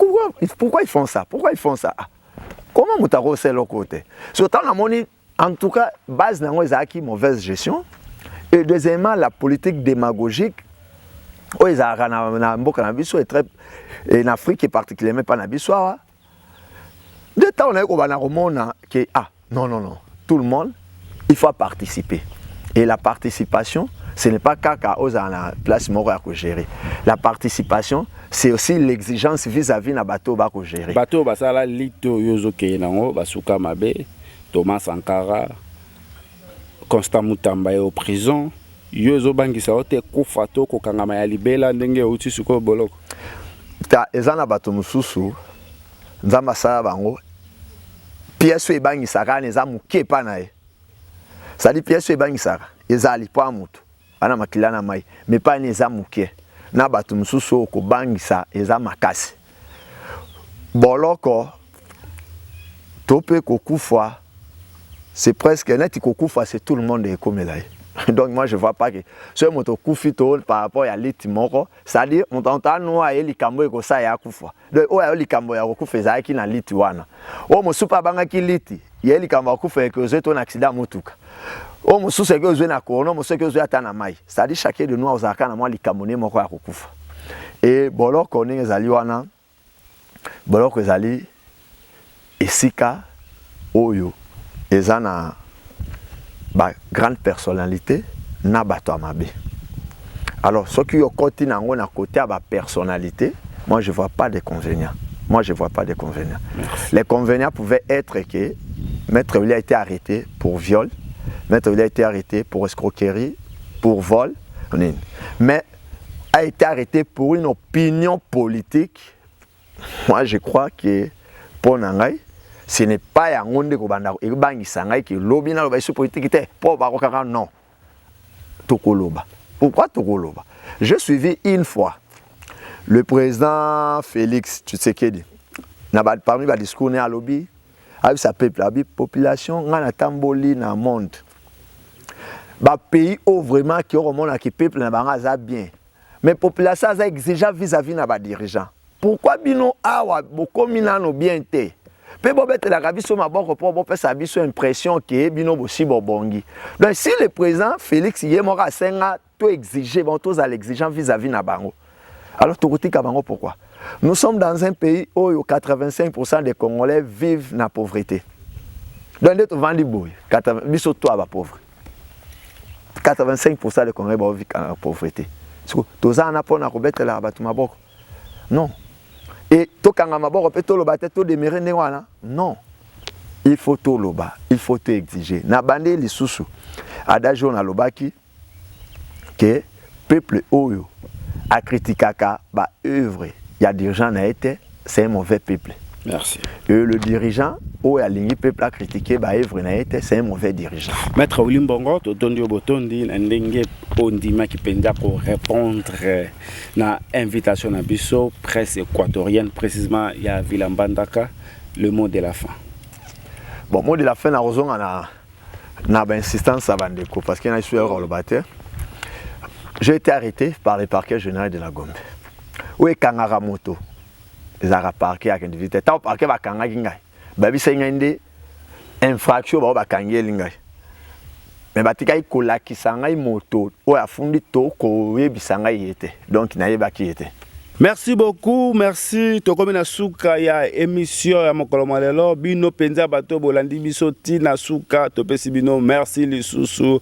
pourquoi ils font ça? Pourquoi ils font ça? Ah, comment Moutaro c'est l'autre côté? Surtout en tout cas, base dans une mauvaise gestion. Et deuxièmement, la politique démagogique, en Afrique et particulièrement pas en Abissoa. De temps, on a que non, tout le monde, il faut participer. Et la participation, ce n'est pas caca aux la place morale à gérer. La participation, c'est aussi l'exigence vis-à-vis de bateau à gérer. Bateau, ça la lito yozo kenango, basuka mabe, Thomas Sankara, Constant Mutamba au prison. Yozo bangi sa ote kufato ko kangama ya libela ndenge uti suko boloko. Ta ezana bato mususu, nzamba sala bango. Pièce e bangi saka neza muke pa nae. Sali pièce e bangi saka ezali pa mutu. Ana makilana mai, mais pas neza muke. Na bato mususu ko bangi sa eza makasi. Boloko tope kokufa. C'est presque net kokufa, c'est tout le monde est comme là. Donc moi je vois pas que ce moto kufito par rapport à litimoko, c'est-à-dire on t'entend nous à likambo eko sa ya kufa. Donc o ya likambo ya kufa za ki na liti wana. O mo super banga ki liti, ya likambo kufa que ze ton accident motuka. O mo suse que ze na kono, mo suse que ze atana mai. C'est-à-dire chacun de nous ozaka na moi likambo ne moko ya kufa. Et boloko ne ezali wana. Boloko ezali esika oyo ezana grande personnalité na bato amabe. Alors ceux qui ont côté à côté à personnalité, moi je vois pas d'inconvénients. Les convénients pouvaient être que Maître Willy a été arrêté pour viol, Maître Willy a été arrêté pour escroquerie, pour vol, mais a été arrêté pour une opinion politique. Moi je crois que pour Nangai, ce n'est pas un monde qui est qui lobby politique non. Tokoloba. Pourquoi Tokoloba? J'ai suivi une fois le président Félix Tshisekedi. Parmi les discours à lobby, avec sa population, on a tamboli dans le monde. Le pays où vraiment qui ont qui peuple n'a bien. Mais la population a exigé vis-à-vis de dirigeants. Pourquoi bino awa beaucoup minano bien té? Pe bobete la rabiso maboko pour bo pesa biso impression que bino bosi bobongi. Donc si le président Félix Yemora senga to exiger bon tous à l'exigence vis-à-vis na bango. Alors to kotika bango pourquoi? Nous sommes dans un pays où 85% des Congolais vivent dans la pauvreté. Donc les vendi boy, biso to aba pauvre. 85% des Congolais vivent dans la pauvreté. Toza na pona ko betela batu maboko. Non. Et to kanga maboko pe to loba te to demere ne wana. Non. Il faut to loba, il faut te exiger. Na bande lisusu. Adagio na lobaki que peuple oyo a critiquaka ba œuvre. Il y a dirigeant na été, c'est un mauvais peuple. Merci. Et le dirigeant oyo a lingi peuple a critiqué ba œuvre na été, c'est un mauvais dirigeant. Maître Willy Mbongo to tondi obotondi ndenge ondima ki penda pour répondre na invitation na biso presse équatorienne précisément ya Vila Mbandaka le mot de la fin. Bon, mot de la fin na rozonga na insistance à bandeko parce qu'il y a eu le batteur. J'ai été arrêté par le parquet général de la Gombe. Où est Kangara Moto? Les Arabes parqués à Kendivite. Tant parquet va Kanga Gingai. Babi Sengende infraction ba Kangie Lingai. Mais batika ikolaki sangai moto. Où a fundi to ko yebisanga yete. Donc na yeba ki yete. Merci beaucoup, merci. Tokomi na suka ya émission ya mokolo malelo bino penza bato bolandi biso tina suka topesi bino merci lisusu.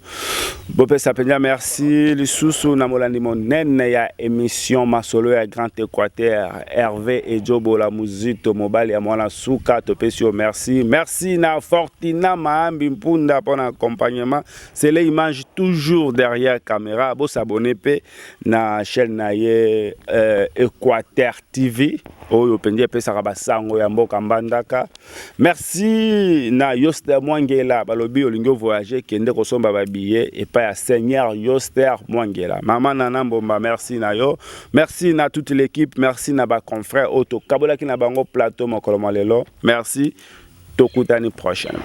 Bopesa penza merci lisusu na molandi monene ya émission masolo ya Grand Équateur Hervé et Jobo la muzito mobile ya mwana suka topesi yo merci. Merci na Fortina Maambi Mpunda pour l'accompagnement. C'est l'image toujours derrière caméra. Bo s'abonner pe na chaîne na ye Équateur TV. Oyo pendie pe saraba sango ya mboka Mbandaka. Merci na Yoster Mwangela balobi olingo voyager kende kosomba ba billet et pas ya Seigneur Yoster Mwangela. Maman Nana Mbomba merci na yo. Merci na toute l'équipe, merci na ba confrère Auto Kabola ki na bango plateau mokolo malelo. Merci. Tokutani prochaine.